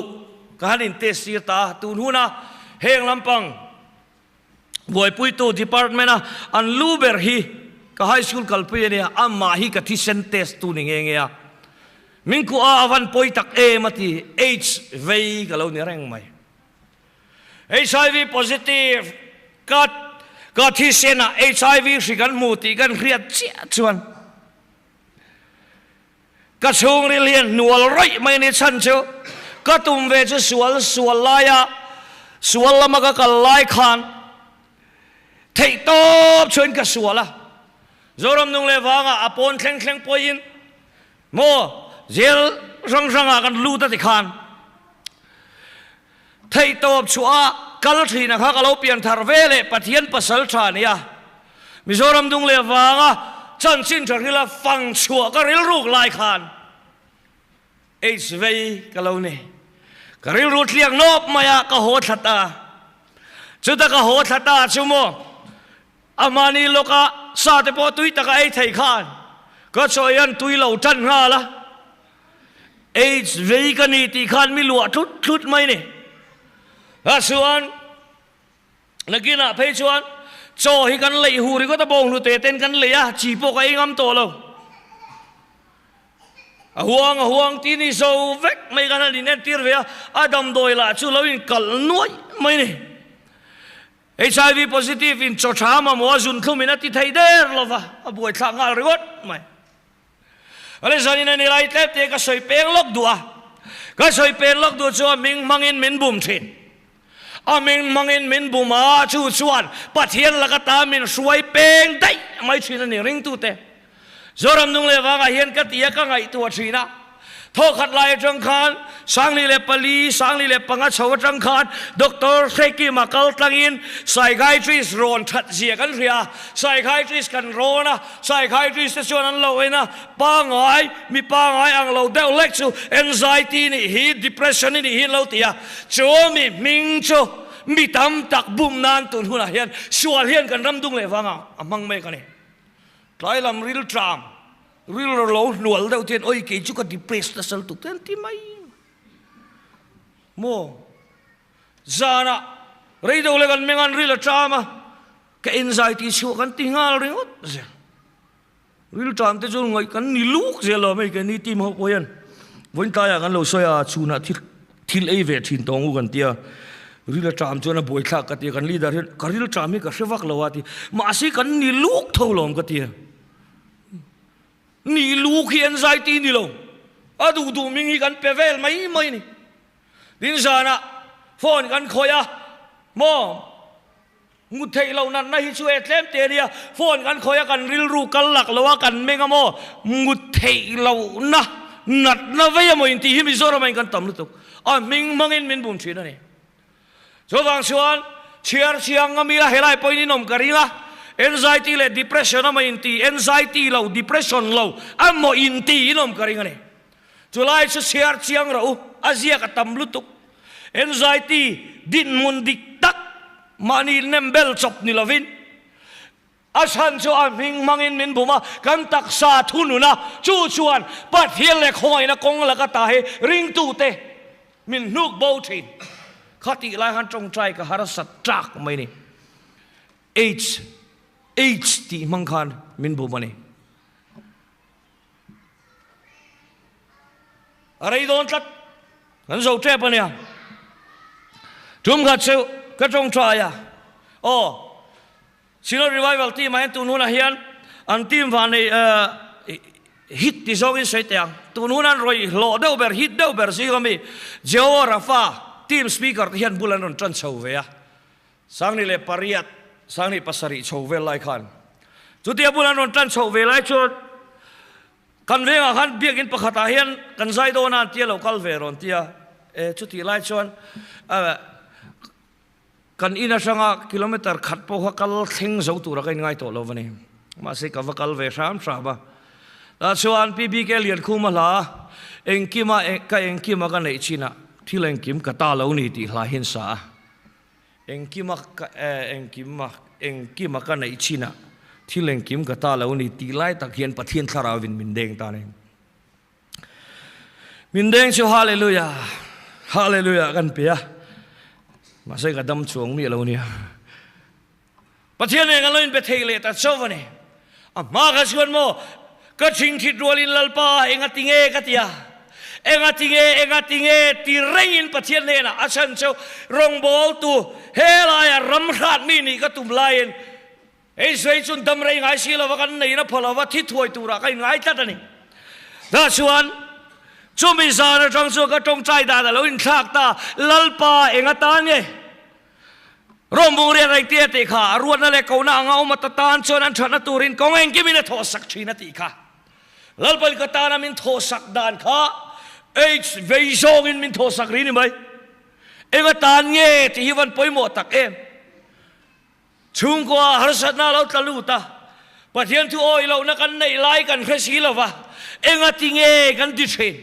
ka hanin test ti ta tun huna heng lampang boy pui tu department an luber hi ka high school kalpui ni amma hi ka thisen test tu ni nge ya min ku avan poi tak e mati HIV ka lo ni reng mai HIV positive ka thisena HIV sikan muti kan riat chia chuan ka chung ri lian nual roi mai ni chan chu ka tum ve chu sual laya sual lama ka kalai khan thei top chuan ka suala zoram nung le wanga apon thleng poin mo zel rang kan lu ta ti khan thei top chua kal thina kha kalo pian thar vele pathian pasal thania mizoram dung le wanga chan chin tharila fang chua ka ril ruk lai khan HIV kalo ne karil rut liang nop maya ka ho thata chuta ka ho thata chumo amani loka sa te po tui taka ai thei khan ka choyan tui lo tan nga la HIV ka ni ti khan mi lua thut mai ni asuan nagina phei chuan cho hi kan lei huri ko ta bong lu te ten kan leya chi po ka ingam to lo huang ti ni so vek mai kan ni nen tir ve adam doi la chu lo in kal noi mai ni HIV positive in chochama mo zun thumina ti thai der lova aboi thangal rigot mai ale zanina ni lai tep te ka soi peng lok dua ka soi peng lok du chu ming mangin min bum thin aming mangin min buma chu chuan pathian lakata min suai peng dai mai thina ni ring tu te zoram nung le wanga hian ka tia ka ngai tu thina ทอขัดลายจังคานสังลีเลปลีสังลีเลปังอาชาวจังคานด็อกเตอร์เซกิมาคัลตังอินไซไคทริสโรนทัดเสียกันเรียไซไคทริสกันโรนะไซไคทริสชวนอันเราเองนะปังไงมีปังไงอังเราเดาเล็กซูแอนไซตี้นี่ฮีดิเพรสชันนี่ฮีเราเตียโจมีมิงโจมีตำตักบุมนานตุนหุ่นเฮียนชัวเฮียนกันรำดุงเลยฟังอ่ะมังไม่กันนี่ไกลลำริลทรามริลโลหนวลเดาเทียนโอ้ยกี่จุกดิเพรสต์สัลตุกเทียนที่ไม่โมจานะเรื่องเดาเลยกันไม่งานริลทรามะแค่อินไซต์ที่ชัวกันติงาลเรื่องริลทรามที่จงไงกันนี่ลูกเสียเลยไม่กันนี่ทีมเขาพยันวันตายกันเราสวยชูนะทิลเอเวทินตองกันเตียริลทรามจวนบอยทักกันเตียกันลีดาร์กันริลทรามมีกันเสวักลาวตีมาสิกันนี่ลูกเท่าลมกันเตียนี่ลูกเขียนใจตีนี่ลงอะดูมิงกันเปเวลไม่นี่ดินจานะฟอนกันคอยอะมองูเทยเรานั้นในช่วยเต็มเตียเดียฟอนกันคอยกันริลรูกันหลักแล้วว่ากันเมงโมงูเทยเรานะนัดนะเวียมอินทีฮิมิโซรามันกันตำลุตุมิงมังอินมินบุญชีนั่นเองจบางส่วนเชียร์เชียงก็มีละเฮลัยไปนี่นมกรีละanxiety และ depression นั่นอินที anxiety เรา depression เราโมอินทีนมกรีกันเนี่ยจุลัยเชียร์เชียงเราอาเซียกับตำลุตุ anxiety ดินมุนดิตักมานี่เนมเบลจบนี่ละวินอาชันชัวมิงมังอินมินบุมากันตักซาทุนุนะจูชวนปัดเฮียเล็กหอยนะกงละก็ตาเฮริงตูเตมินนุกโบทินข้าตีลายหันจงใจกับฮาร์สัตจักไม่นี่H ที่มังคันมินบุมานี่อะไรโดนตัดกันโจเทปเนี่ยจุ่มกัดเซลก็จงใจอ่ะโอ้สิโนรีไววัลที่มาเห็นตัวนู้นเฮียนอันทีมวันนี้ฮิตที่สองอินเสตียงตัวนู้นนั้นรอยหล่อเดาเบอร์ฮิตเดาเบอร์สิก็มีเจ้าราฟาทีมสปีกเกอร์ที่เห็นบุลันนนจันชาวเวียสังนี่เลยปริยัตสังนี่ปัสสริชาวเวลไลคันจุดที่บุลันนนจันชาวเวลไลชุดกันเวงขันเบียกินปะขัดเฮียนกันใจโดนันเที่ยวเราคัลเวรอนเที่ยจุดที่ไลชวนกันอินาสังกิโลเมตรขัดพวกกัลเข่งเจ้าตัวรักง่ายตัวเราวันนี้มาสิกับกัลเวชามทราบะแต่ชวนพี่บีเกลียนคู่มาละเองกิมากันในชีนะที่เองกิมกตาเรานี่ที่ลาหินสาเองกิมากันในชีนะที่เองกิมกตาเรานี่ที่ไล่ตะเคียนปะเทียนคาราวินมินเดงตาเนี่ยมินเดงชัวฮาเลลูยากันเปียมาใส่กระดมช่วงมีเราเนี่ยประเทศนี้กันเลยเป็นเทเลตัดโซ่เนี่ยมากันชวนโมก็ชิงทิดรัวลินลลปาเองติงเอกัตยาเองติงเอที่เร่งอินประเทศนี้นะอาชันเจ้ารองบอลตัวเฮลายรำราดมีนี่ก็ตุ่มลายเอ้สวยจนดำเรงไอซีเราว่ากันในนะพอเราว่าที่ถวยตัวรักไอ้ไงจัดนี่ถ้าชวนช่วงมีสารจังสัวก็จงใจด่าแต่เราอินทากตาลลปาเองตานไงร่มบุเรียนไรเตี้ยติขารวดนั่นแหละเขาหน้าเงามาตานชวนอันชนะตูรินกองเองกิมินโทสักชีนติขาลลปาลกตานามินโทสักดานขาเอ้เวย์โซกินมินโทสักรีนี่ไหมเองตานเงี้ยที่ฮิวันปอยหมดตักเองชุงกว่าฮาร์สัตนาเราตะลุตาประเทศที่โอ้ยเรานักกันในไล่กันแค่สีละวะเองติงเอกันดิเชน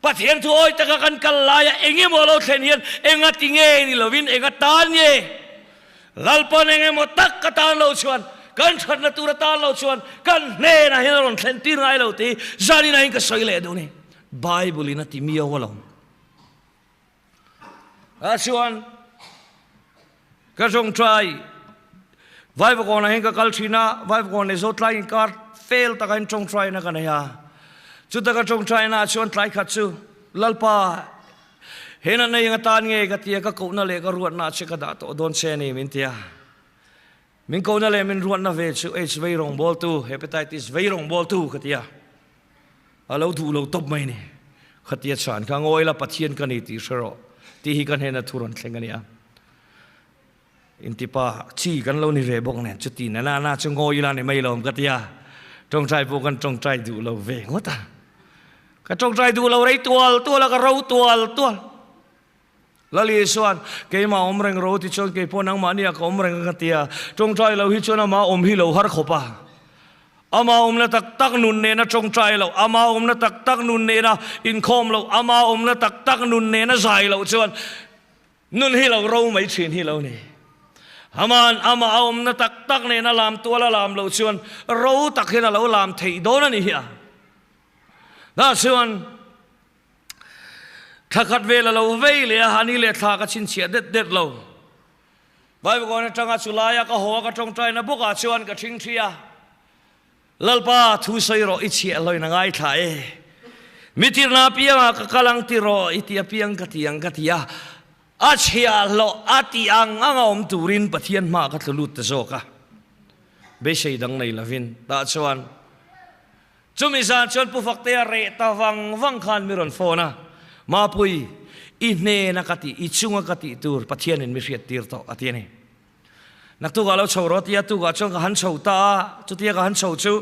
ประเทศที่โอ้ยตะกันกันลายเองยังมอเราเทนียนเองติงเอนี่เราวินเองตานเงี้ยลลปานเองมอตักกตานเราชวนกันชนตุระตานเราชวนกันเน่นะเฮลอนเซนตีนไงเราตีจานี่นะอิงก็สวยเลยดูนี่ไบเบิลนะที่มีเอาเราชวนก็จงใจไว้พวกนั้นเห็นก็คัลชีน่าไว้พวกนั้นโซทไลน์การเฟลตะกันจงใจนะกันเนี่ยจุดตะกันจงใจนะชวนไลน์ขัดซูลลปาเห็นอะไรยังตานเงี้ยก็เตียก็กูนั่นเลยก็รวดน่าเช็คดาตัวโดนเชนี่มินเตียมินกูนั่นเลยมินรวดน่าเวชูเอชเวรองบอลตูเฮปไตติสเวรองบอลตูก็เตียเราดูเราตบไม่เนี่ยก็เตียฉันข้างโอยละปัจเจียนกันนี่ตีเชโรตีฮิกันเห็นทุรนเชงกันเนี่ยอินทิปาชีกันเรานี่เรบอกเนี่ยจุดที่น่าจงโง่ยละเนี่ยไม่ลมกัตยาจงใจพวกกันจงใจดูเราเวงวะตา ก็จงใจดูเราไรตัวแล้วก็เราตัวแล้วลีส่วนเกี่ยมาอมเริงเราที่ชนเกี่ยพนังมาเนี่ยก็อมเริงกันเตียจงใจเราที่ชนมาอมฮิเราหาขบะอามาอมละตักนุนเนนะจงใจเราอามาอมละตักนุนเนนะอินคอมเราอามาอมละตักนุนเนนะใจเราชวนนุนให้เราไม่ชินให้เราเนี่ยอามาอมละตักเนนะลามตัวละลามเราชวนเราตักให้เราลามที่โดนนี่เฮียน่าชวนถ้าขัดเวลาเราเวเลยฮันนี่เลยท่าก็ชินเสียเด็ดเราไปบอกว่าจังอาสุลายก็หัวก็จงใจนะพวกอาชวนก็ชิงเชียลลป้าทุสอยรออิเชียลอยนังไงถ่ายมิตรนาเปียงก็กำลังติรออิติยเปียงกติยาอาเชียลอาติอังอมตูรินปะเทียนมาก็ทะลุตะโซกะเบชัยดังในละวินตาชวนจุมิซานชวนผู้ฟักเตะเรตาวังคันมิรอนโฟนะมาปุยอินเนนักติอิชุงกติตูร์ปะเทียนมิเรียตีร์โตอติเนนักตุกาเราชาวรถยาตุกาจงกันหันชาวตาจุดที่กันหันชาวจู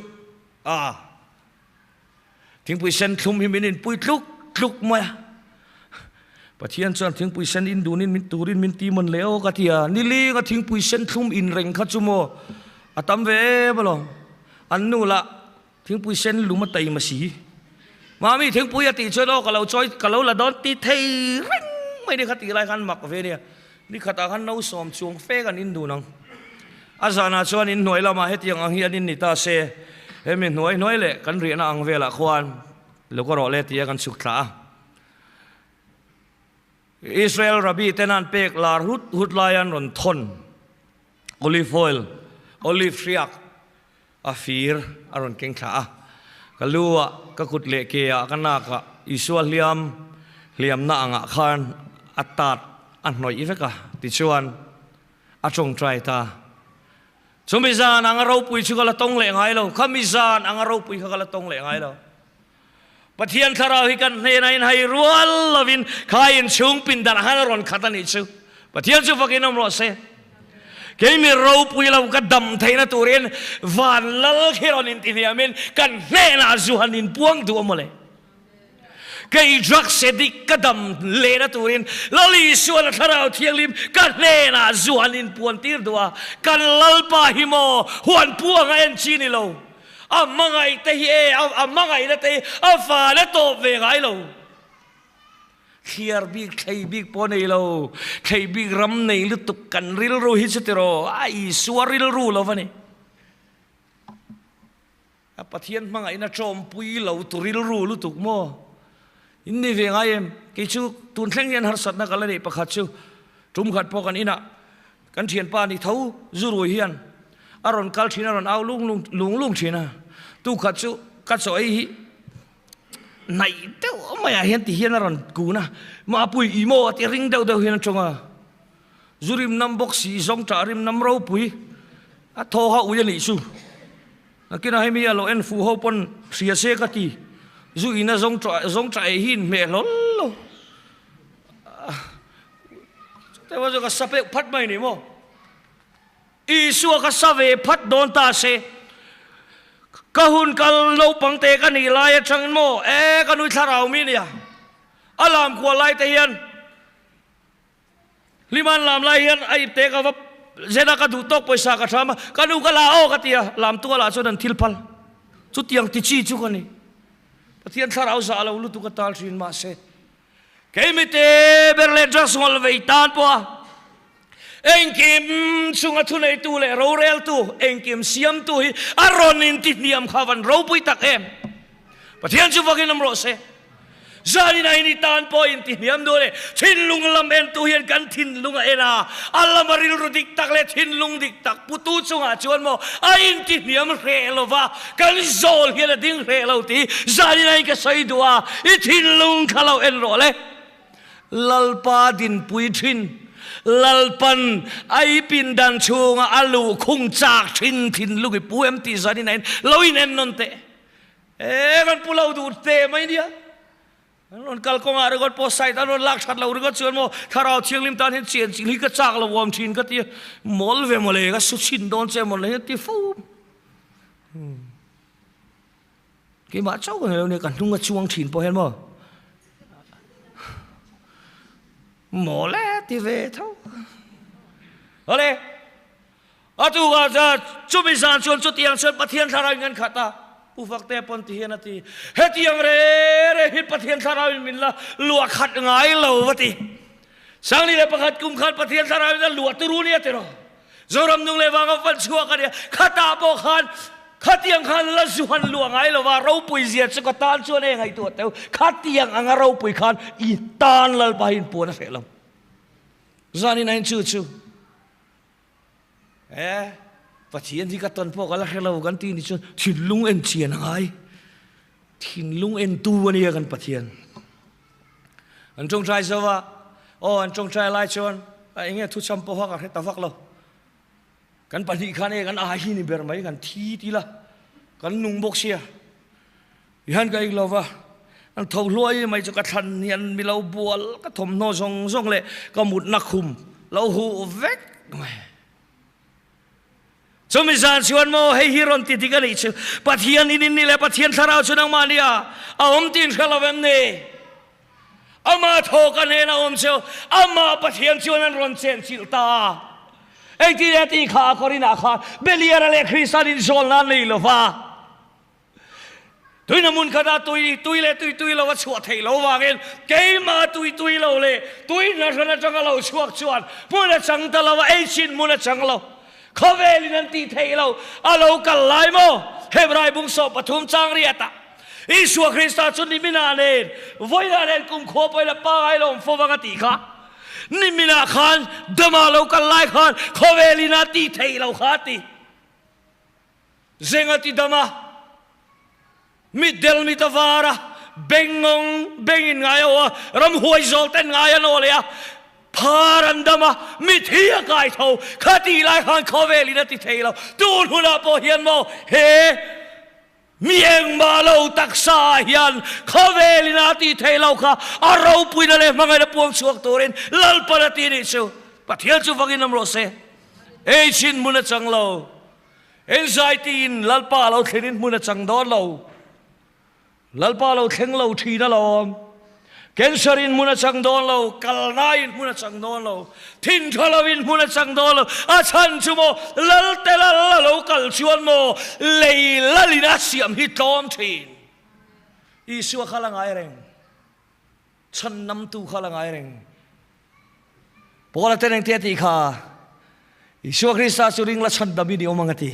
ทิ้งปุยเซนทุ่มหิมินินปุยลุกมาปะเทียนจวนทิ้งปุยเซนอินดูนินมินตูรินมินตีมันเลวกะเทียนี่ลีก็ทิ้งปุยเซนทุ่มอินเร่งขัดจุโมอาตัมเวบลองอันนู้ละทิ้งปุยเซนลุมาไตมาสีมามีทิ้งปุยติช่วยเรากับเราช่วยกับเราละดอนตีเทริงไม่ได้ขัดตีอะไรกันหมักเวเนี่ยนี่ขัดกันเราสอมช่วงเฟกันอินดูนังอาจารย์ชวนอินหน่วยเรามาให้ยังอังเฮียนินนิตาเซเฮ้ยมีหน่วยเละกันเรียนอังเวละควานแล้วก็รอเละที่กันสุขะอิสราเอลรับบีเตนันเป็กลารุดลายันรอนทนโอลิฟออยล์โอลิฟเรียกอาฟีร์อารอนเก่งขาก็ลัวก็กุดเละเกียกันนักอิสวาเลียมน่างขันอัตตาอันหน่อยอีกก็ติชวนอาจงใจตาสมิจานอังเราปุยชุกละตงเล่งไงเราขมิจานอังเราปุยชุกละตงเล่งไงเราปะเทียนคาราฮิกันเฮนัยให้รัวลวินขายนชุงปินดาร์ฮานรอนขัดนิชูปะเทียนชุฟักินอมรสเซเกี่ยมีเราปุยเราก็ดำไทยนะตัวเรียนวันละเขียนอินทิยามินกันเฮนาจูฮันินพวงตัวมาเลยเกี่ยจักเสดิกก็ดำเลนะตัวเรียนลลิสวนคาราเทียงลิมกันเฮนาจูฮันินพวงตีร์ตัวกันลลปาฮิโมหวนพวงเอ็นชีนิโลมังไงเตะมังไงนะเตะฟ้าและโตเวงไงเราเขียร์บิ๊กใครบิ๊กปนไอเราใครบิ๊กรำในลุตุกันริลรูฮิสติโรไอสวาริลรูเราฟันนี่ปะเทียนมังไงนะจอมปุยเราตุริลรูลุตุกโมอินนี่เวงไงกิจูตุนแข่งยันหาสัตนักอะไรปะขัดชูจุ่มขัดพอกันอินะกันเทียนปานี่เท้าจูรุยเฮียนอารอนกัลชินอารอนเอาลุงชินะตู้ขัดชูกัดสอยไหนเต้าไม่เห็นที่เห็นอารอนกูนะมาปุยอีโมที่ริงเดาเห็นจงอ่ะจูริมน้ำบกสีสองจ่าริมน้ำเราปุยโทหะอุยนิสูกินให้มีอะไรเอ็นฟูเขาปนเสียเสกตีจูอินะสองจ่าหินเมลลแต่ว่าจะก็สับเปพัดไม่นี่โมอีสัวก็สับเปพัดโดนตาเสก็หุ่นกันเราปังเตกันนี่ลายช่างโมกันนุยทารามีเนี่ยอารามขวาลายเตียนลิมันลามลายเฮียนไอเตะกับว่าเจนักดูตกไปสักครั้งมากันนุกลาโอกันเตียลามตัวลาชนันทิลพัลสุดยังติดชีจุกันนี่ปะเทียนทาราอุสาลาอุลุตุกตาลชินมาเสเคมิเตเบรเลจัสงอลเวตานปัวเอ็งกิมสุงทุนไอตูเลเราเรลตูเอ็งกิมเสียมตูอารอนินติดนิยมข้าวันเราปุยตักเอ็มปะเทียนจุฟักินน้ำรสเซจารีนายนิตานปอยติดนิยมดูเลยทินลุงลำเอ็นตูเฮียนกันทินลุงเอ็นาอัลลามาริลรุดิกตักเลทินลุงดิกตักปุตุสุงอาชวนโมอินติดนิยมเรลวะกันโซลเฮียนดิ้งเรลตีจารีนายก็ใส่ดัวอิทินลุงข้าเราเอ็นโรเลยลัลปาดินปุยทินลัลปันไอปินดันชูงอาลูคงจากทินลูกปูเอ็มตีซาดินายลอยเน้นนนเตกันปูเราดูเตไม่เดียนนกัลกงอาร์กอดโพสไซต์นนลักชัดเราหรือก็ชวนโมถ้าเราเชียงลิมตานเห็นเชียนสิ่งที่ก็จากเราวอมชินก็ตีมอลเวมเลยก็สุชินโดนเจมอลเลยตีฟู กี่มาเจ้ากันแล้วเนี่ยกันนุ่งกระช่วงถิ่นพอเห็นบ่หมอแล้วที่เวทเขาอะไรอาตูว่าจะจุบิสานชวนจุดยังชวนปะเทียนทารายเงินขัดตาผู้ฟักเตปนที่เฮนัตีเฮตียังเร่ฮิตปะเทียนทารายมินละลัวขัดไงเหล่าวะตีสังนี่เลยประคัดกุมขัดปะเทียนทารายมินละลัวตุรุเนี่ยเตโรจรำนุ่งเลยว่ากันฟันชัวกันเนี่ยขัดตาโบขันขัดยังขันละสุวรรณลัวไงเหล่าว่าเราปุยเสียสกัดตานชวนเองไงตัวเต้าขัดยังอังเราปุยขันอีตานละไปหินปวดเฟลำจานี่นั่นชูปะเทียนที่กัดตอนพวกอะไรเรากันที่นี่ชนถิ่นลุงเอ็นเชียนไงถิ่นลุงเอ็นตัวนี่กันปะเทียนอันจงใจสว่าอันจงใจไล่ชนไอ้เงี้ยทุกชั่วโมงกันให้ตาฟักเรากันปฏิคันเองกันอาหินี่เบอร์ไม่กันทีละกันนุ่งบกเชียยันกันอีกแล้วว่าอันทว่าลอยไม่จะกระทันยันมีเราบัวก็ถมโนซงเลยก็หมุดนักคุมเราหูเวกสมัยสานชวนโมให้ฮิรอนติดกันอีกปะเทียนนี่แหละปะเทียนสาราวชนังมาเนียเอาอมตินขลาเวมเน่อามาโทกันเฮนะอมเชียวอามาปะเทียนชวนนั้นรอนเซนชิลตาไอ้ที่เด็ดที่ขาคอรินาขาเบลียร์เลคริสตันินโซลนั่นนี่หรอฟ้าตุยน้ำมันขนาดตุยเราว่าชัวเทเราว่าเงินเกยมาตุยเราเลยตุยนั่นขนาดจังเราชัวมุนจังตะเราว่าไอชินมุนจังเราเขาเวลินันตีเทเราเรากันไล่โมเฮบรายบุงศพปฐุมจังเรียตะอิสวคริสต์ชุนนิมินาเนนวันนั้นกุมขบไปละป้าไอลงฟวังติค่ะนิมินาขันดมาเรากันไล่ขันเขาเวลินันตีเทเราขาตีเซงติดมามิดเดลมิตาวาระเบงไงวะรำหวยโจลเต้นไงโนเลยอะพารันดมามิเทียกายเท่าคดีไล่ขันเขาเวลินันตีเทเราตูนหัวหน้าพอเฮียนโมเฮมีเองมาเราตักษายันเขาเวลินาตีเทเราค่ะเราปุยนั่นเลยมังไงนะพวงชัวตัวเรนลัลปนาตีนี่ชัวปะเทียนชัวฟังอินน้ำรสเอชินมุนจังเราเอ็นไซตีนลัลปาเราเทนินมุนจังดอนเราลัลปาเราเทงเราทีนั่นเราเกนซารินมุนจังดอนเรากัลนายมุนจังดอนเราทินทลาวินมุนจังดอนเราอาชันชูโมลัลเตลัลเรากัลชวนโมเลยลัลินาเสียมฮิตอมทีนอิสุขลังไอเร่งฉันนำตูขลังไอเร่งพอเราเต้นเทียตีข้าอิสุคริสต์สุริงละฉันดำบินิอมังกติ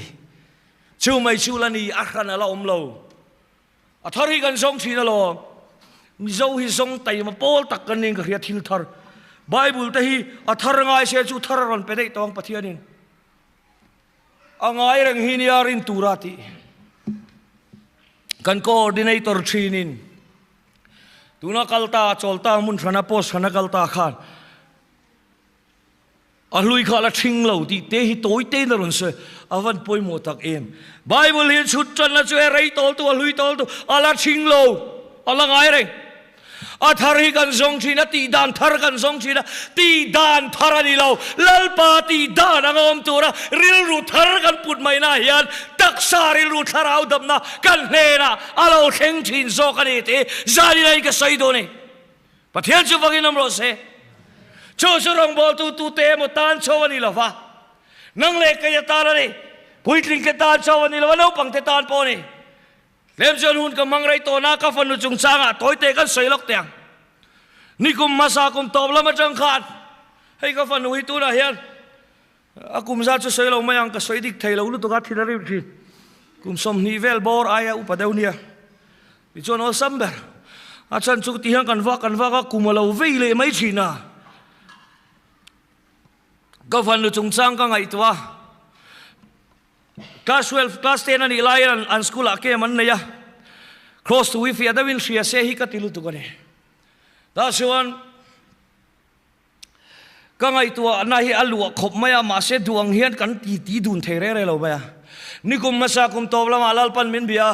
ชูไม่ชูลานีอัครานะเราอมเราอัธริกันสองทีนั่นเรามิเจ้าฮิสงไตมาโพลตักกันนิงกับเฮียทิลทาร์ไบเบิลแต่ฮีอัธรง่ายเสียจูทาร์รันไปได้ตองปะเทียนินง่ายเรื่องฮินีอารินตูราติกันโคดิเนเตอร์ทีนินตูนักลตาโจลตามุนชนะโพสนักลตาขานลุยข้าละชิงเหล่าที่เตหิโต้เตนรุนเสวันป่วยหมดตักเอ็มไบเบิลเห็นชุดจันละช่วยไรโตตัวลุยโตตัวละชิงเหล่าละง่ายเร่งทาริกันสองชีนะตีดานทารกันสองชีนะตีดานทารานิเราลัลปาตีดานงอมตัวนะริลรูทารกันปุดไม่น่าเฮียนตักซาริลรูทาราวดำนะกันเนนะเราเข่งชินโซกันเอเตจาริไลก็ใส่โดนี่ปะเทียนจูฟังอินน้ำรสโชว์สุรังบอลตูเตมตานโชวันนี้ละฟ้านังเล็กก็จะตานอะไรพุยทริงก็ตานโชวันนี้ละวันเอาปังเตตานปอนี่เลี้ยงจนหุ่นกับมังไรตัวนักฟันนุจุงช่างอ่ะตัวเตะกันสวยล็อกเตียงนี่กุมมาซากุมตอบแล้วมาจังขาดให้กับฟันนุยตัวน่ะเฮียนกุมซาจะสวยเราไม่ยังก็สวยดิกเทเราลุตัวกัดที่ระดับที่กุมสมนิเวลบอร์อายะอุปเดวเนียดิจวนเอาซัมเบอร์อาจารย์สุกที่ยังกันว่าก็กุมเราเวเลยไม่ชินะก็ฟันนุจุงช่างก็ไงตัวClass 12, Class 10 ni layan an school ake man na ya close to wifi adawin siya sehi ka tilutu ko ni dasuan kangay tuwa nahi alwa khop maya mase duang hian kan ti dun there re lo ba ni kum masa kum tobla malal pan min bia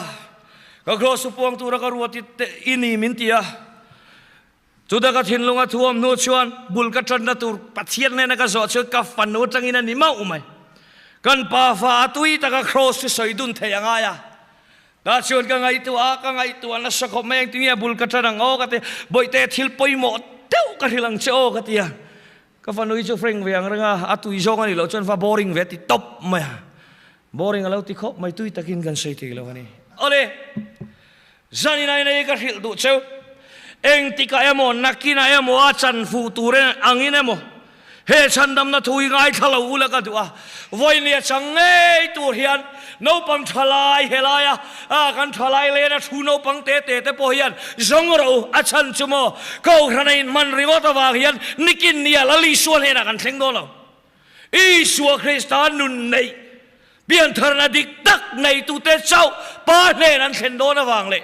ka close to puang tura ka ruati ini min tia chuda ka thinlunga thuam no chuan bul ka tran na tur pathian ne na ka zo chu ka fan no tangina ni ma umaiกันป่าฟ้าตุยตะกะโครสสวยดุนเทียงไงอะ ta chuan ka ngai tu na sa khom meng tingia bul ka thanang o ka te boite thil poimo teu ka hilang cheo ka tia ka fanui chu freng veang ranga atui zong ani lo chon fa boring ve ti top ma boring alo ti khop mai tui takin kan sei ti lo ani ole zani nai nei ka hil du cheu eng ti ka emo nakina emo a chan fu tu re angin emo he chandam na thui ngai thalo ula ka duwa voi ne changai tu hian no pang thalai helaya a kan thalai le na thu no pang te po hian zongro a chan chumo ko hranin man ringo ta wa hian nikin nia lali suan he na kan thleng do lo Isua Kristan nun nei bian tharna dik tak nei tu te chau pa ne nan thlen do na wang le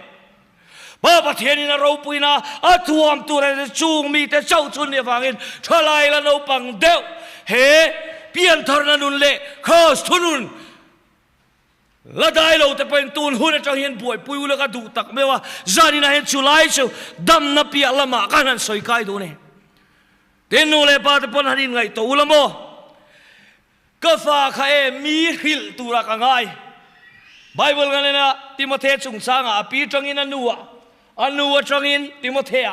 ba pathian in a ro puina a thuam tu re chung mi te chau chun ne wangin thalai la no pang deu he bian tharna nun le khos thunun la dai lo te pen tun hun atang hian buai pui ula ka du tak mewa zani na hen chulai chu dam na pia lama kanan soi kai do ne ten nu le pa te pon hanin ngai to ulamo ka fa kha e mi hil tura ka ngai bible ganena timothy chung changa api tangin anuwa tangin timothy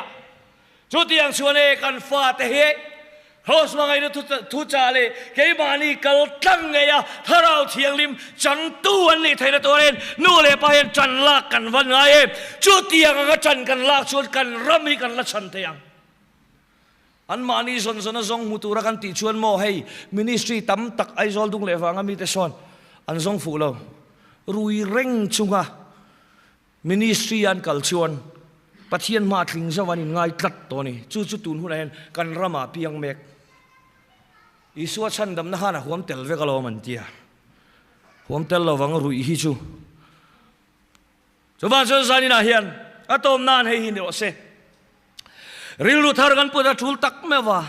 chutiang suane kan fa te he hos mangai no thu cha le ke mani kal tang ya tharau thiang lim chang tu an ni thaina toren nu le pa hen chan lak kan van ngai chutiang ga chan kan lak chut kan rami kan la chan te yang an mani zon zon zong mutura kan ti chuan mo hei ministry tam tak ai zol dung le wanga mi te son an zong fu lo rui reng chunga ministry an kal chuan pathian ma thling zawan in ngai tlat to ni chu tun hu hen kan rama piang mek isua chan dam na hana huam tel ve kalo man tia huam tel lo wang rui hi chu ban so zani na hian atom nan hei hin ro se ril lu thar gan puda thul tak mewa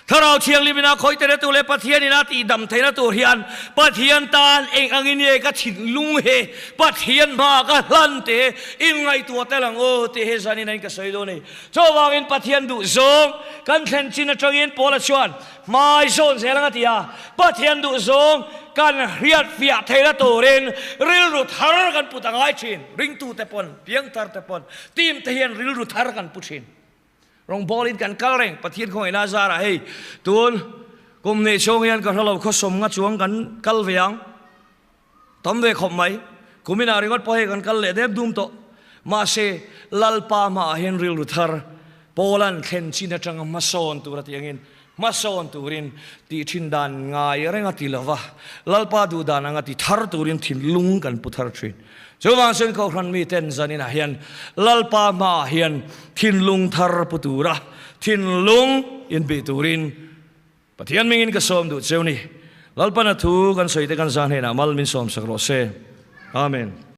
tharau thiang limina khoi tere tu le pathian ina ti dam theina tu hian pathian tan eng angin ye ka thin lung he pathian ma ka hlan te in ngai tu telang o te he zani nai ka sei do nei chowangin pathian du zong kan thlen chin atangin pola chuan mai zon zelang atia pathian du zong kan riat fia theina tu ren ril lu thar kan putangai chin ring tu te pon piang tar te pon tim te hian ril lu thar kan puchin rong bolin kan kalreng pathian khoi na zara hei tun kum ne chong yan ka halo kho som nga chuang kan kal veang tom ve khom mai kumina ringot pohe kan kal le deb dum to ma se lalpa ma hen ril ruthar polan khen china tang ma son tu rat yangin ma son turin ti thin dan ngai renga ti lova lalpa du dan anga ti thar turin thin lung kan puthar thin chowang sen ko hran mi ten zanina hian lalpa ma hian thin lung thar putura thin lung in be turin pathian mingin ka som du cheuni lalpa na thu kan soite kan zan hena mal min som sakro se amen